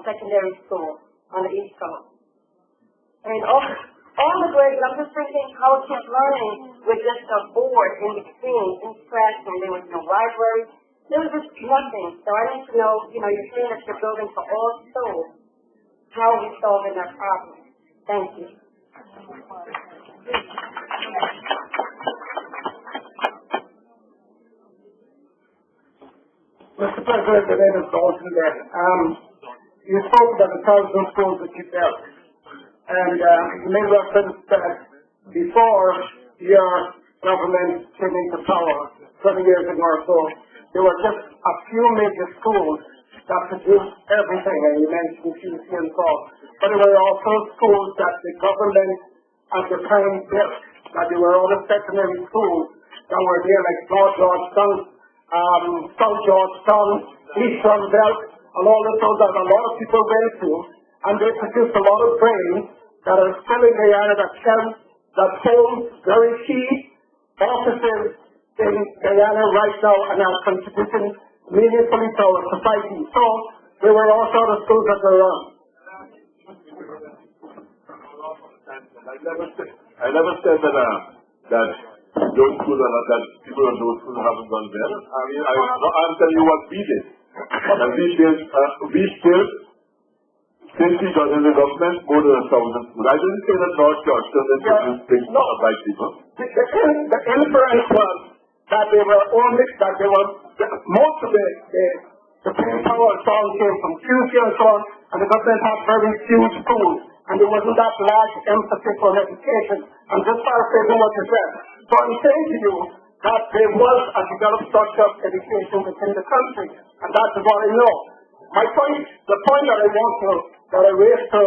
Secondary School on the East Coast. And all the grades, I'm just thinking how kids learning with just a board in between each classroom. There was no library. There was just nothing. So I need to know, you're saying that you're building for all schools. How are we solving that problem? Thank you. Mr. President, the name is Dalton there. You spoke about the 1,000 schools that you built. And you made reference that before your government came into power, 20 years ago or so, there were just a few major schools that produced everything, and you mentioned QC and so on. But there were also schools that the government at the time built, that there were other secondary schools that were there, like North Georgetown, South Georgetown, East Belt, and all the schools that a lot of people went to, and they produced a lot of brains that are still in Guyana that hold very key offices in Guyana right now and are contributing meaningfully to our society. So there were also the schools that were run. I never said that those schools are not, that people in those schools haven't done better. I'm telling you what we did. And we still, since we got in the government, more than 1,000 schools. I didn't say that North Georgetown is produced big white people. The inference was that they were most of the power song came from QC and so on, and the government had very few schools, and there wasn't that large emphasis on education. I'm just paraphrasing what you said. So I'm saying to you that there was a developed structure of education within the country, and that is what I know. The point that I raise to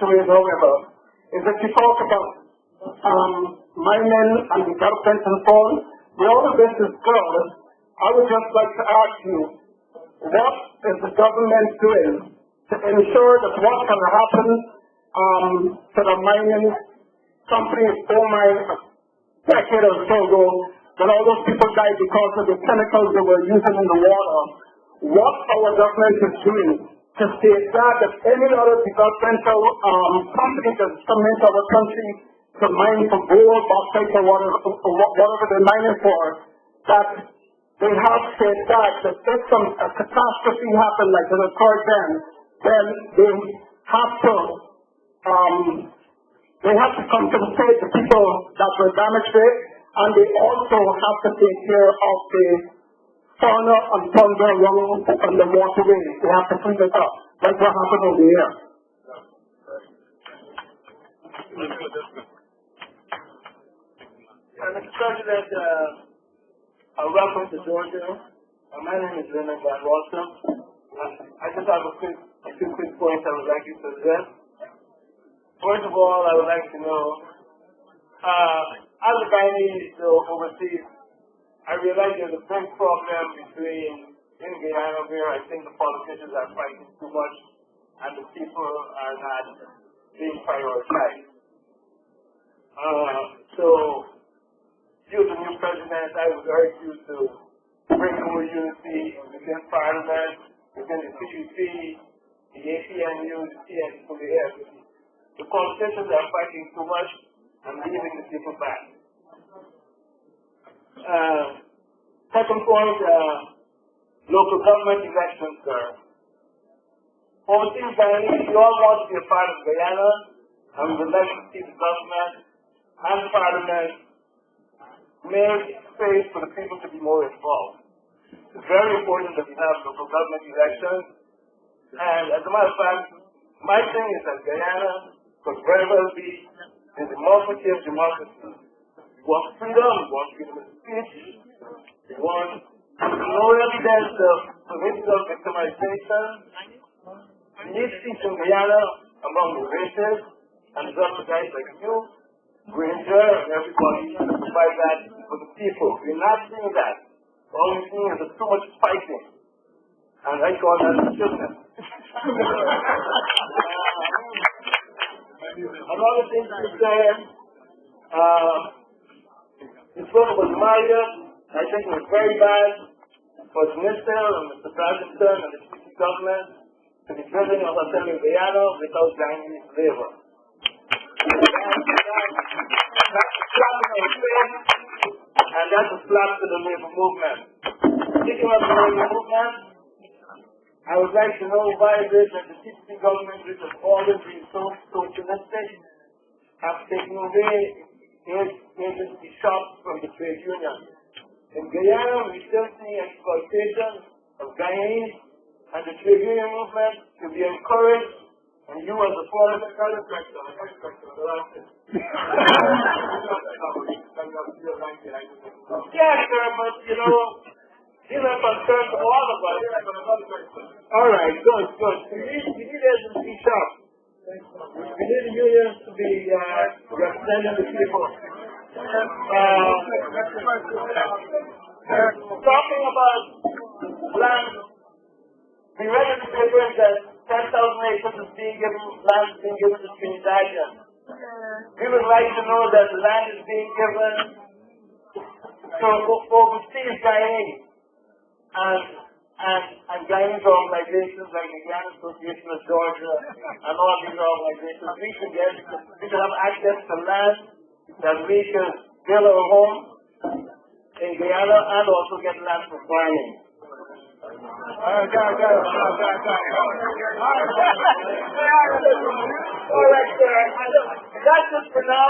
raise, however, is that you talk about mining and development and so on. All of this is good. I would just like to ask you, what is the government doing to ensure that what can happen to the mining companies a decade or so ago, when all those people died because of the chemicals they were using in the water? What our government is doing to safeguard that any other developmental company that's come into our country to mine for gold, bauxite, or whatever they're mining for, that they have safeguards that if a catastrophe happens like it occurred then they have to compensate the people that were damaged, and they also have to take care of the fauna and thunder along on the waterway. They have to clean it up. That's what happened over here. Mr. President, welcome to Georgia. My name is Leonard Van Rossum. I just have a few quick points I would like you to address. First of all, I would like to know, as a Guyanese overseas, I realize there's a big problem in Guyana where I think the politicians are fighting too much and the people are not being prioritized. So, you, the new president, I would urge you to bring more unity within Parliament, within the CUC, the APNU, the CNCF. The politicians are fighting too much and leaving the people back. Second point, local government elections, sir. Overseas Guyanese, we all want to be a part of Guyana, and we would like to see the government and Parliament make space for the people to be more involved. It's very important that we have local government elections, and as a matter of fact, my thing is that Guyana could very well be a democracy of democracy. We want freedom of speech, we want no evidence of political victimization. We need peace in Guyana among the races, and it's up to guys like you, Granger, and everybody to provide that for the people. We're not seeing that. All we're seeing is too much fighting. And I call that children. Another thing to say, you spoke about Maria. I think it was very bad for the minister and Mr. Bradenton and the city government to be building a hotel in Guyana without Guyanese labor. And that's a slap to the labor movement. Speaking of the labor movement, I would like to know why it is that the city government, which has always been so socialistic, have taken away agency shops from the trade union. In Guyana, we still see exploitation of Guyanese, and the trade union movement to be encouraged, and you as a former yes, sir, but you know, these are concerns to all of us. All right, good. We need agency shops. We need the unions to be representing the people. Talking about land, we read in the papers that 10,000 acres is being given to Trinidadians. We would like to know that the land is being given to overseas Guyanese and Guyanese organizations like the Guyana Association of Georgia and all these organizations. We should have access to land that we can build our home in Guyana and also get land for farming. All right, sir. That's it for now.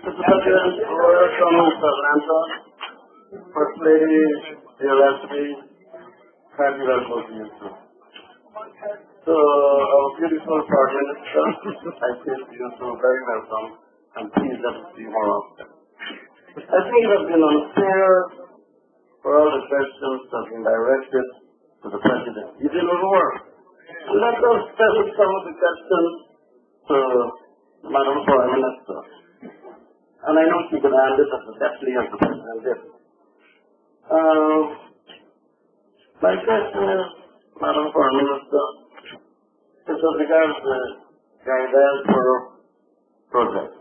Mr. President, welcome to Atlanta. First Lady, Dear Leslie, thank you very much for you too. So, our beautiful Prime Minister, I say to you so very welcome, and please let us see more often. I think it has been unfair for all the questions that have been directed to the President. He did not work. Let us settle some of the questions to Madam Prime Minister. And I know she can handle it as deftly as the President did. My question is, Madam Prime Minister, is as regards the Guyana project.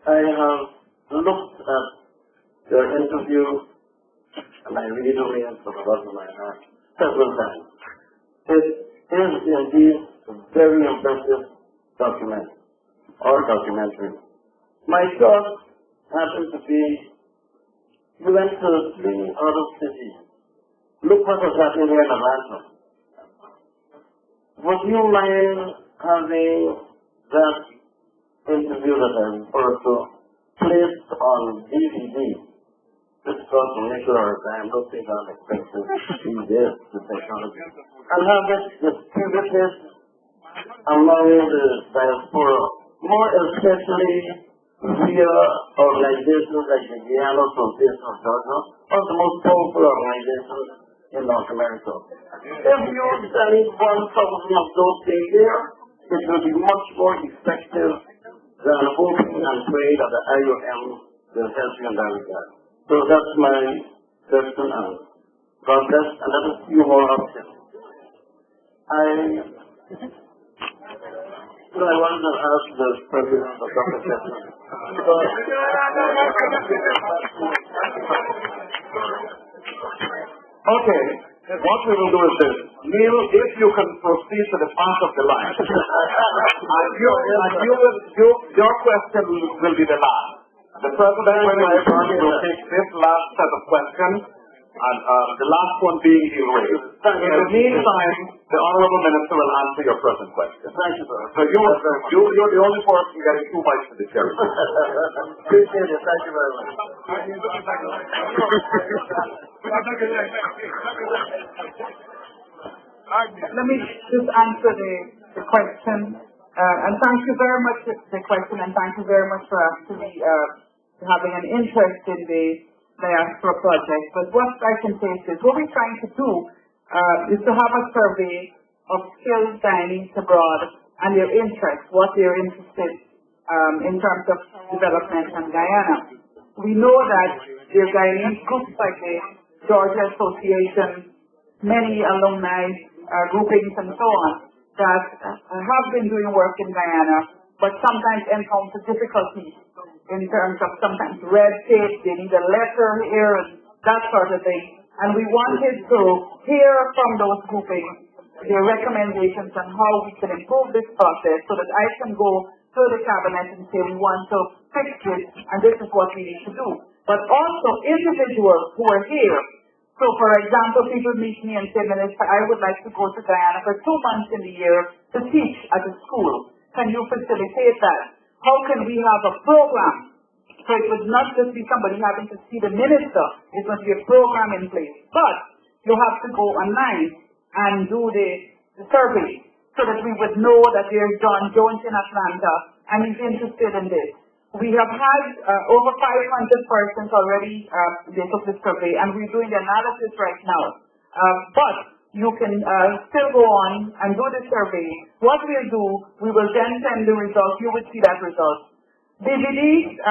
I have looked at your interview, and I read only from the bottom of my heart several times. It is indeed a very impressive document, or documentary. My thought happened to be, you went to 3 other cities. Look what was happening here in Atlanta. Would you mind having that interview that I referred to placed on DVD? This was to make sure that I am not thinking I'm expensive these days with technology. And have it distributed among the diaspora, more especially via organizations like the Guyana Association of Georgia, one of the most powerful organizations in North America. If you send 1,000 of those things here, it will be much more effective than hoping and praying that the IOM will help you in that regard. So that's my question, and God bless, and let us see you more often. I wanted to ask the President of Dr. Sept. Okay, what we will do is this. Neil, if you can proceed to the front of the line. Your question will be the last. The President will take this last set of questions, and the last one being raised. In the meantime, the Honorable Minister will answer your present question. Thank you, sir. So you're the only person getting 2 bites to the cherry. Appreciate it. Thank you very much. Let me just answer the question. And thank you very much for the question, and thank you very much for actually having an interest in the diaspora project. But what I can say is this: what we're trying to do is to have a survey of skilled Guyanese abroad and their interests, what they're interested in terms of development in Guyana. We know that there are Guyanese groups like the Georgia Association, many alumni groupings and so on, that have been doing work in Guyana, but sometimes encounter difficulties in terms of sometimes red tape, they need a letter here, and that sort of thing. And we wanted to hear from those groupings their recommendations on how we can improve this process so that I can go to the cabinet and say we want to fix this, and this is what we need to do. But also individuals who are here. So, for example, people meet me and say, Minister, I would like to go to Guyana for 2 months in the year to teach at a school. Can you facilitate that? How can we have a program? So it would not just be somebody having to see the minister. It must be a program in place. But you have to go online and do the survey so that we would know that there's John Jones in Atlanta and he's interested in this. We have had over 500 persons already they took this survey, and we're doing the analysis right now. But you can still go on and do the survey. What we'll do, we will then send the results. You will see that result. DVDs,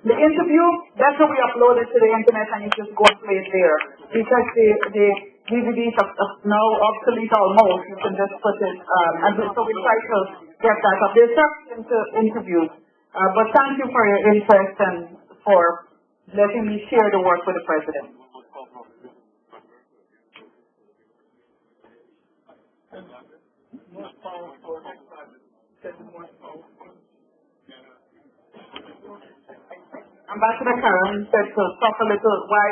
the interview, that's what we uploaded to the internet, and you just go and play it there. Because the DVDs are now obsolete almost. You can just put it, and so we try to get that up. There's certain interviews. But thank you for your interest and for letting me share the work with the President. Ambassador Karen said to talk a little why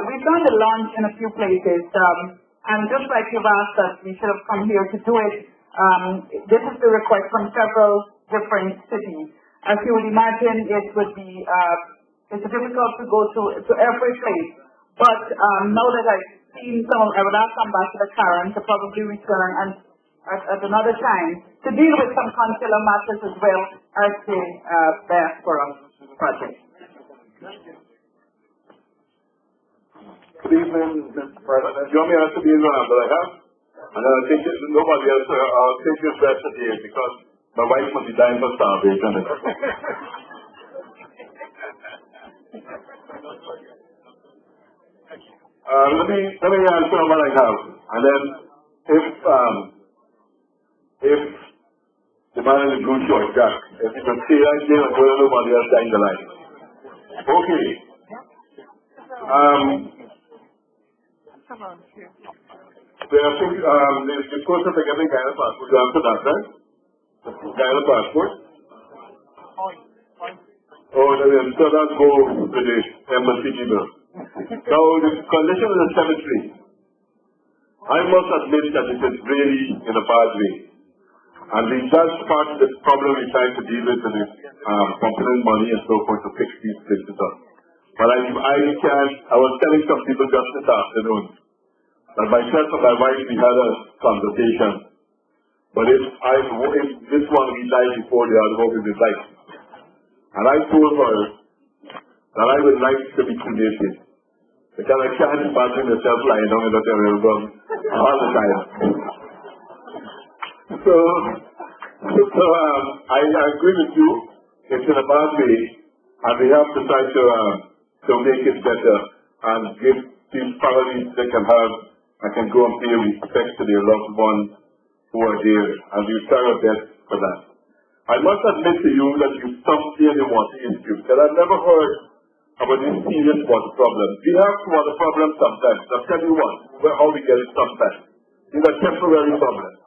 we've done the launch in a few places, and just like you've asked us, we should have come here to do it. This is the request from several different cities. as you would imagine, it would be, it's difficult to go to every place. But now that I've seen some, I would ask Ambassador Karen to probably return and at another time to deal with some consular matters as well as the diaspora project. Good evening, Mr. President. You want me to answer these one that I have? And then I'll take it, nobody else, I'll take this rest of the day because my wife must be dying for starvation. Let me answer what I have. And then if the man in the blue short, Jack, if you can say right there and nobody else dying the line. Okay. I think the course of getting Guyana passport, you answer that, right? Guyana passport? Oh, so that's go to the embassy email. Now, the condition is a cemetery. I must admit that it is really in a bad way. And that's part of the problem we're trying to deal with pumping money and so forth to fix these places up. But I was telling some people just this afternoon that myself and my wife, we had a conversation. But if this one we died before the other one we would like. And I told her that I would like to be cremated. Because I can't imagine myself lying down in the burial ground all the time. So I agree with you. It's in a bad way. And we have to try to make it better and give these families they can have and can go and pay respect to their loved ones who are there. And we try our best for that. I must admit to you that you stopped here the water issue. Because I've never heard about this serious water problem. We have water problems sometimes. I'll tell you how we get it sometimes. These are temporary problems.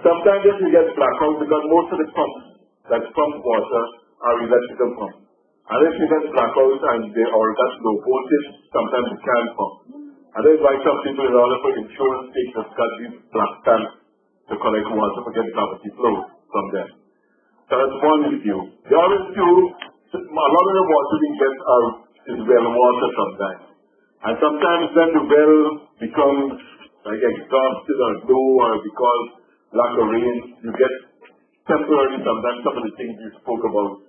Sometimes we get blackouts because most of the pumps that pump water are electrical pumps. And if you get blackouts and they are that low voltage, sometimes you can't pump. And then why some people in order for insurance stations got these black tanks to collect water to get gravity flow from them. So that's one issue. The other issue, a lot of the water we get out is well water sometimes. And sometimes when the well becomes like exhausted or low or because lack of rain, you get temporarily sometimes some of the things you spoke about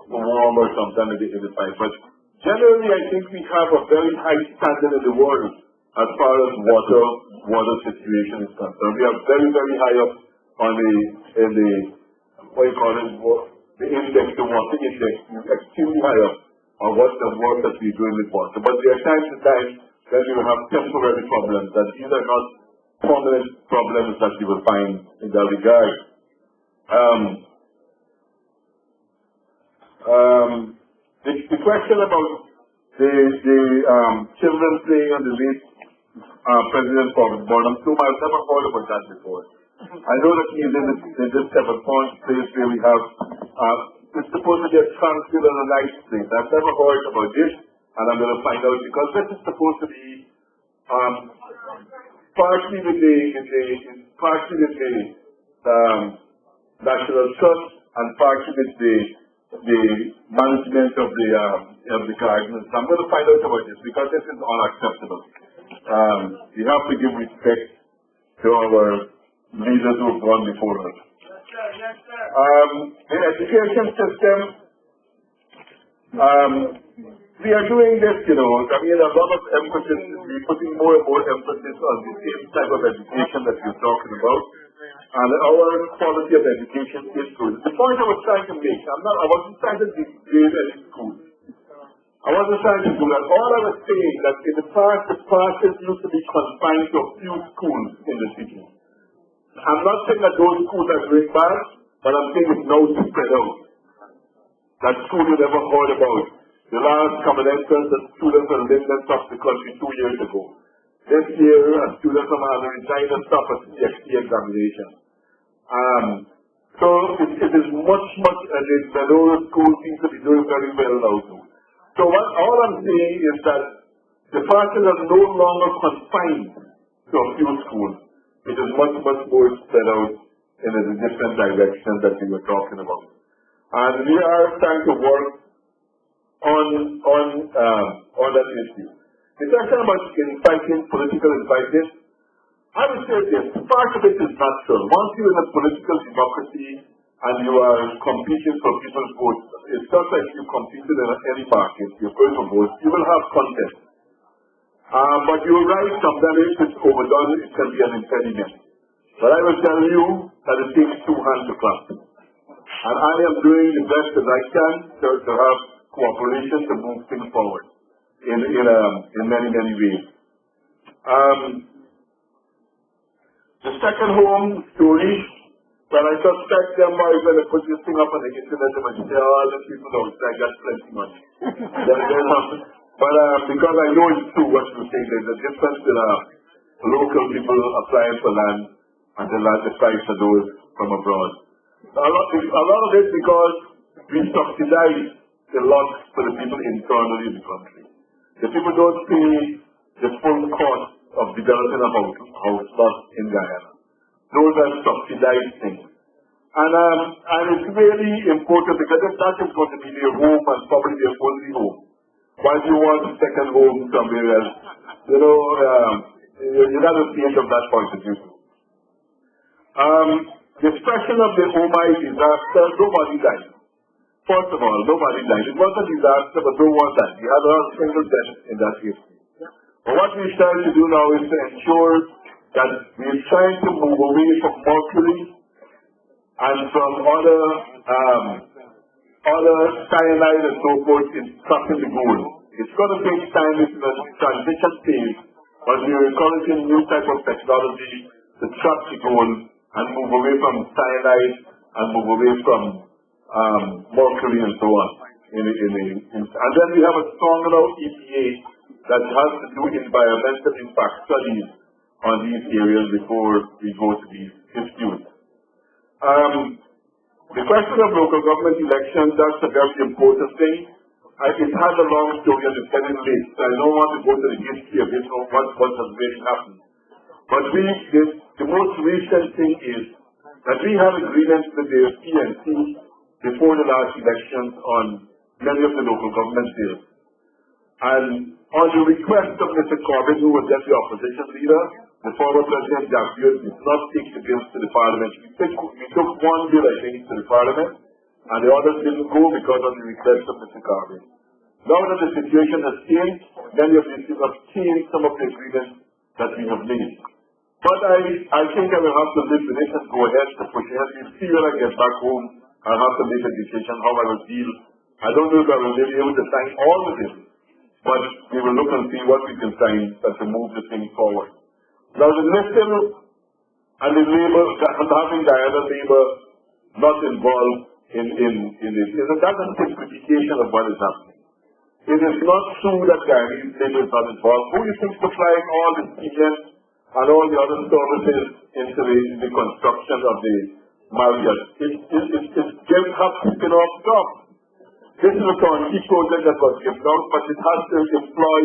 warm or sometimes in the pipe. But generally I think we have a very high standard in the world as far as water situation is concerned. We are very, very high up on the index, the water index, extremely high up on what the work that we're doing with water. But there are times to time when you have temporary problems, and these are not permanent problems that you will find in that regard. The question about the children playing on the late President Bottom Tomb, I've never heard about that before. I know that he's in this 7 point place where we have, it's supposed to be a tranquil and a nice place. I've never heard about this, and I'm going to find out because this is supposed to be partially with the National Trust and partially with the management of the gardens. So I'm going to find out about this because this is unacceptable. We have to give respect to our leaders who have gone before us. The education system, we are doing this, a lot of emphasis, we're putting more and more emphasis on the same type of education that you're talking about. And our quality of education is good. The point I was trying to make, I wasn't trying to degrade any school. I wasn't trying to do that. All I was saying that in the past, the classes used to be confined to a few schools in the city. I'm not saying that those schools are doing bad, but I'm saying it's now spread out. That school you never heard about. The last common entrance, the students from Linden stopped the country 2 years ago. This year, a student from Regina stopped at the CXT examination. So it is much, the lower schools seem to be doing very well now too. So all I'm saying is that the classes are no longer confined to a few schools. It is much more spread out in a different direction that we were talking about. And we are trying to work on that issue. The question about infighting, political infighting, I would say this, part of it is natural. Once you're in a political democracy and you are competing for people's votes, it's just like you competed in any market, you're going to vote, you will have contest. But you're right, sometimes if it's overdone, it can be an impediment. But I will tell you that it takes two hands to clap. And I am doing the best that I can to have cooperation to move things forward in many, many ways. The second home story, well, I suspect them are going to put this thing up on the internet and say, oh, the people outside got plenty money. But because I know it's true what you say, there's a difference in local people applying for land and the price of those from abroad. A lot of it because we subsidize the lots for the people internally in the country. The people don't pay the full cost of developing a house lot in Guyana. Those are subsidized things. And it's really important because if that is going to be their home and probably their only home, why do you want a second home somewhere else? You know, you got to think of that point of view. The expression of the Omai disaster, nobody died. First of all, nobody died. It was a disaster, but no one died. We had a single death in that case. But what we're trying to do now is to ensure that we're trying to move away from mercury and from other cyanide and so forth in tracking the goal. It's going to take time, it's a transition phase, but we're encouraging new type of technology to track the goal and move away from cyanide and move away from mercury and so on. And then we have a strong now EPA that has to do environmental impact studies on these areas before we go to these issues. The question of local government elections, that's a very important thing. It has a long story and it's getting late, so I don't want to go to the history of it or what has really happened. But the most recent thing is that we have agreements with the PNC before the last elections on many of the local government bills. And on the request of Mr. Corbyn, who was then the opposition leader, the former President Javier did not take the bills to the Parliament. We took one bill, I think, to the Parliament, and the others didn't go because of the request of Mr. Corbyn. Now that the situation has changed, many of these people have changed some of the agreements that we have made. But I think I will have to live with it and go ahead to push ahead. We'll see when I get back home. I'll have to make a decision how I will deal. I don't know if I will be able to sign all of it, but we will look and see what we can sign to move the thing forward. Now the listing and the labor, having Guyana labor not involved in it, that's a simplification of what is happening. It is not true that Guyanese labor is not involved. Who do you think supplying all the cement and all the other services into the construction of the Marriott? It's giving up picking off jobs. This is a turnkey project that was given out, but it has to employ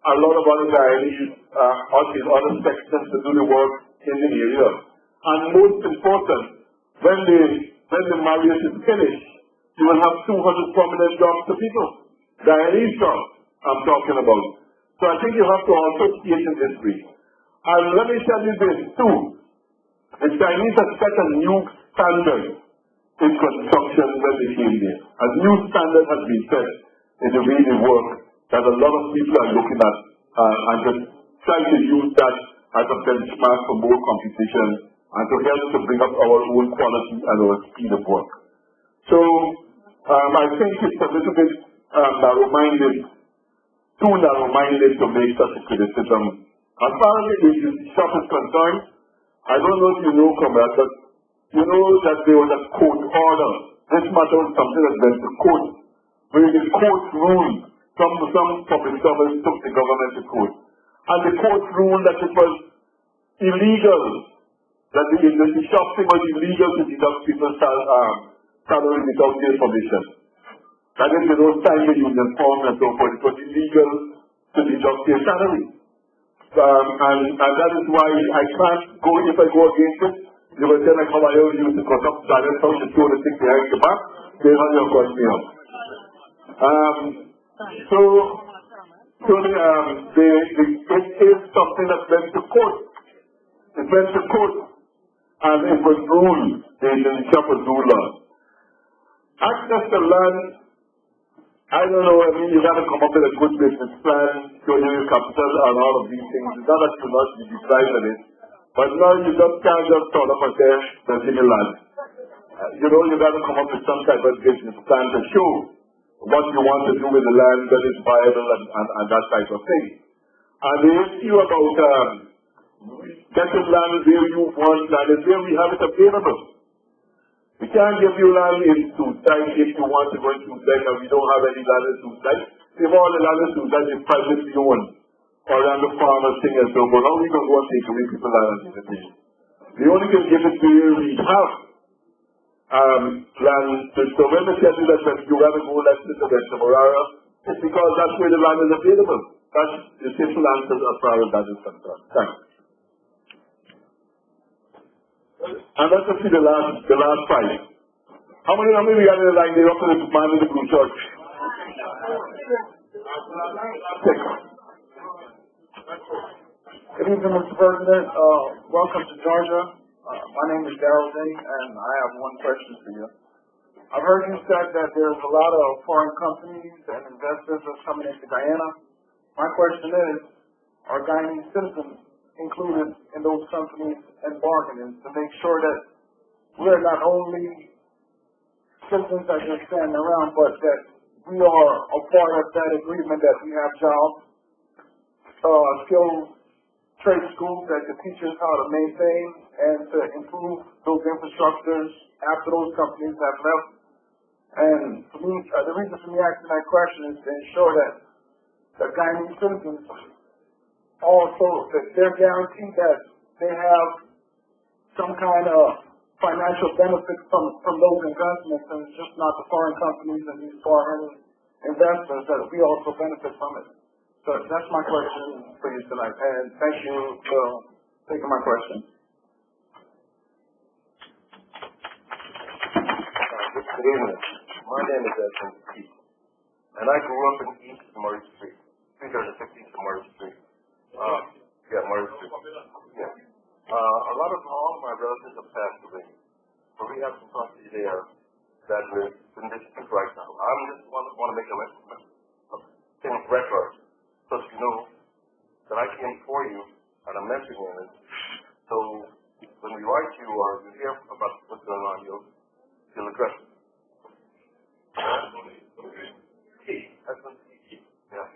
a lot of other Guyanese in other sections to do the work in the area. And most important, when the Marriott is finished, you will have 200 permanent jobs to people. Guyanese jobs, I'm talking about. So I think you have to also see it in this way. And let me tell you this too. The Chinese have set a new standard in construction when they came there. A new standard has been set in the way they work that a lot of people are looking at and just trying to use that as a benchmark for more competition and to help to bring up our own quality and our speed of work. So I think it's a little bit narrow-minded, too narrow-minded to make such a criticism. As far as the shop is concerned, I don't know if you know, comrade, but you know that there was a court order. This matter was something that went to court, where the court ruled, some public servants took the government to court, and the court ruled that it was illegal, that the shopping was illegal to deduct people's salary without their permission. That is, they don't sign the union form and so forth. It was illegal to deduct their salary. And that is why I can't go, if I go against it, You were telling how I used to cut up Daniel's house and throw the thing behind the back. They had your question. It is something that went to court. It went to court, and it was ruled in the Shepherd's ruler. Access to land, I don't know, I mean, you got to come up with a good business plan, show your capital and all of these things. It's not that you must be deprived of it. But now you just can't just turn up and say, there's any land. You know, you got to come up with some type of business plan to show what you want to do with the land that is viable and that type of thing. And the issue about getting land where you want land is where we have it available. We can't give you land in Suicide if you want to go in Suicide and we don't have any land in Suicide. If all the land in Suicide is privately owned or land the farmers thing and so on, how we can go and take away people's land and give it? We only can give it where we have land. So when they tell you that you have to go left to the west of Aurora, it's because that's where the land is available. That's the simple answer as far as that is concerned. Thanks. And let's just see the last five. How many we got in the line? They're up to the man in the blue shirt. 6. Good evening, Mr. President. Welcome to Georgia. My name is Darrell Day, and I have one question for you. I've heard you said that there's a lot of foreign companies and investors that's coming into Guyana. My question is, are Guyanese citizens included in those companies and bargaining to make sure that we're not only citizens that just standing around, but that we are a part of that agreement that we have jobs, skills, trade schools that can teach us how to maintain and to improve those infrastructures after those companies have left. And for me, the reason for me asking that question is to ensure that the Guyanese citizens also, that they're guaranteed that they have some kind of financial benefit from those investments, and it's just not the foreign companies and these foreign investors, that we also benefit from it. So that's my question for you tonight, and thank you for taking my question. Good evening. My name is Edwin Keith, and I grew up in East Murray Street, 336 East Murray Street. Murray Street. Yeah. A lot of all my relatives have passed away, but we have some property there that we're in dispute right now. I just want to make a record, so that you know that I came for you and I'm mentioning it. So when we write you or you hear about what's going on, you'll address it. Yeah.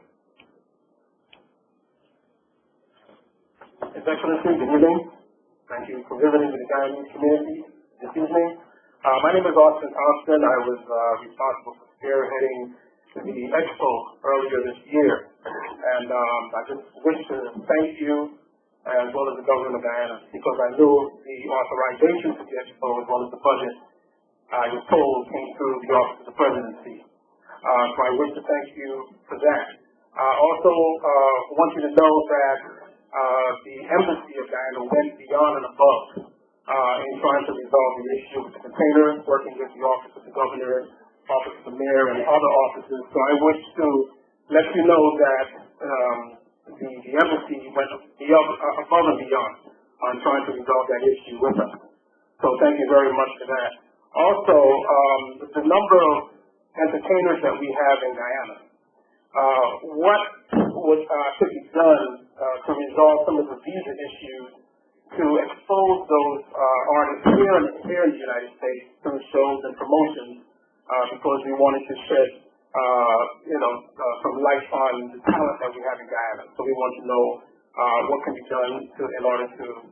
His Excellency, good evening. Thank you for visiting the Guyanese community this evening. My name is Austin Thompson. I was responsible for spearheading the expo earlier this year. And I just wish to thank you as well as the government of Guyana, because I knew the authorization for the expo as well as the budget I was told came through the Office of the Presidency. So I wish to thank you for that. I also want you to know that the Embassy of Guyana went beyond and above in trying to resolve the issue with the container, working with the Office of the Governor, Office of the Mayor, and other offices. So I wish to let you know that the embassy went above and beyond on trying to resolve that issue with us. So thank you very much for that. Also, the number of entertainers that we have in Guyana, what should be done to resolve some of the visa issues to expose those artists here in the United States through shows and promotions, because we wanted to shed some light on the talent that we have in Guyana. So we want to know what can be done in order to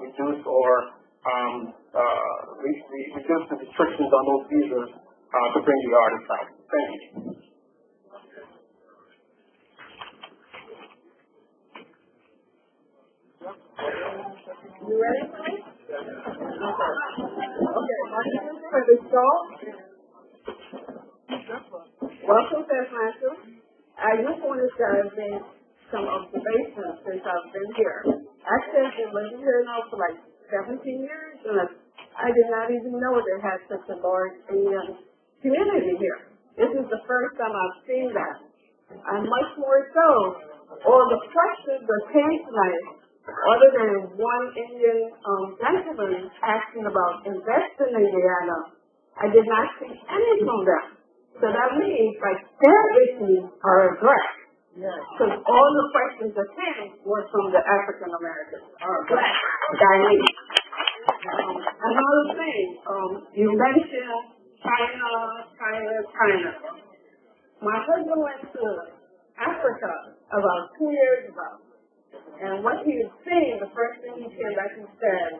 reduce or reduce the restrictions on those visas to bring the artists out. Thank you. You ready for me? Okay, my name is Curtis Shaw. Welcome to Atlanta. I just wanted to make some observations since I've been here. Actually, I've been living here now for like 17 years, and I did not even know they had such a large Indian community here. This is the first time I've seen that. And much more so, all the questions that came tonight, other than one Indian gentleman asking about investing in Guyana, I did not see any from them. So that means like their issues are addressed. Because all the questions that came were from the African Americans or black Guyanese. Another thing, you mentioned China. My husband went to Africa about 2 years ago. And what he was seeing, the first thing he came back and said,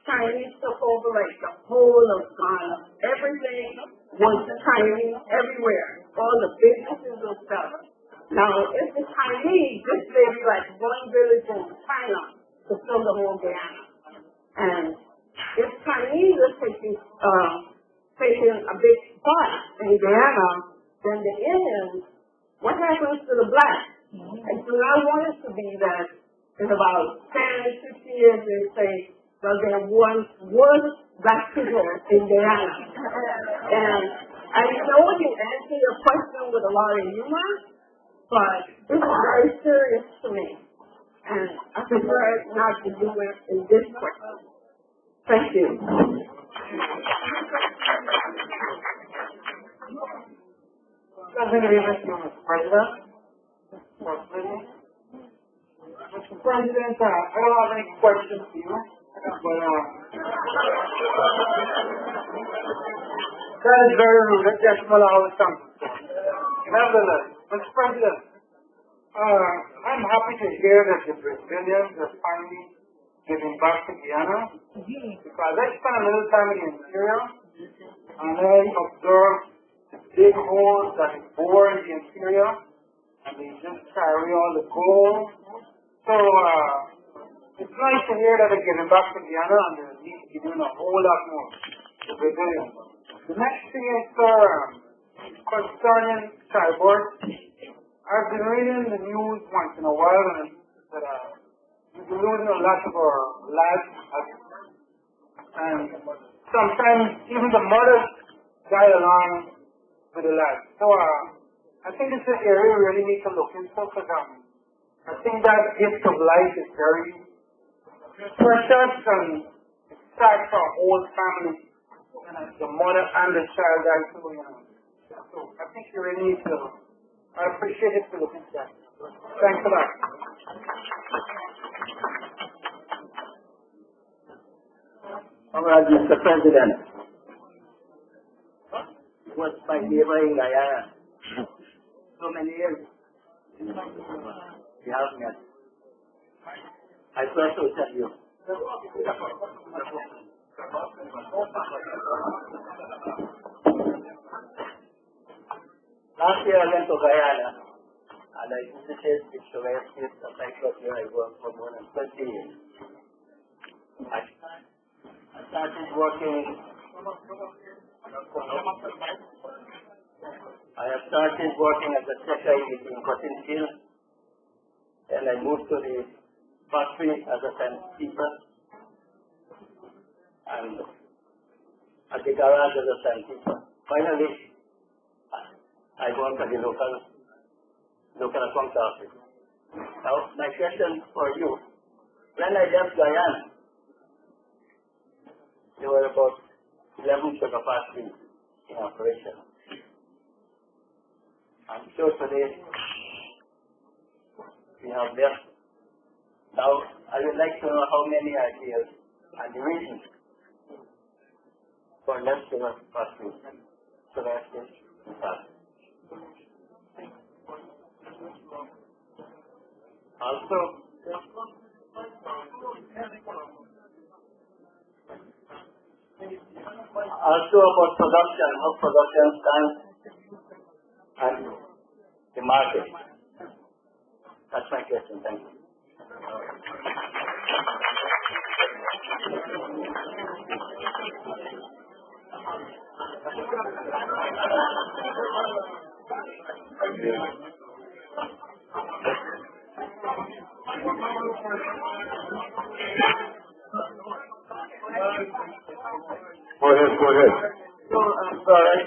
Chinese took over like the whole of Ghana. Everything was Chinese everywhere. All the businesses and stuff. Now, if the Chinese, this may be like one village in China to fill the whole Guyana. And if Chinese are taking a big spot in Guyana, then the Indians, what happens to the blacks? And so I want it to be that in about 10, 15 years they say, well, there once was black people in Guyana. And I know you answer your question with a lot of humor, but this is very serious to me. And I prefer not to do it in this question. Thank you. Mr. President. Mr. President, I don't have any questions for you, but that is very rude. That's just allow it something. Nevertheless, Mr. President, I'm happy to hear that the Brazilians are finally giving back to Guyana, because I spent a little time in the interior, and I observed the big holes that is bore in the interior, and they just carry all the gold. So it's nice to hear that they're giving back to Guyana, and they need to be doing a whole lot more to Brazilians. The next thing is, concerning cyborg. I've been reading the news once in a while, and that we've been losing a lot of our lads, and sometimes even the mothers die along with the lads. So I think this is an area we really need to look into, because I think that gift of life is very precious, and it's sad for a whole family, the mother and the child die too, you know. So I think you really need to, I appreciate it to look into that. Thanks a lot. All right, Mr. President. It was my neighbor in Guyana. So many years. We have met. I first will tell you. Last year I went to Guyana, and I visited the Sugar Estate, a nightclub where I worked for more than 20 years. I started working. I have started working as a checker in cotton field. Then I moved to the factory as a timekeeper, and at the garage as a timekeeper. Finally, I work at the local account office. Now, my question for you: when I left Guyana, there were about 11 sugar factories in operation. I'm sure today we have left. Now, I would like to know how many ideas and the reasons for less sugar factories, sugar estates, in fact. Also, about production, how production stands and the market. That's my question. Thank you.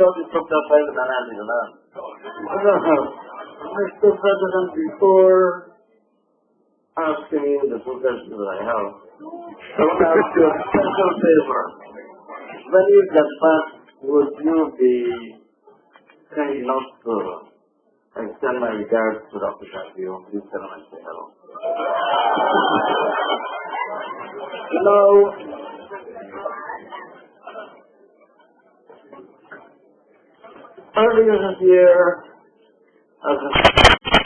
thought you took that by the banana. Mr. President, before asking you the two questions that I have, I want to ask you a special favor. When you get back, would you be kind enough to extend my regards to Dr. Castillo? Please tell him I say hello. Now, earlier this year, as a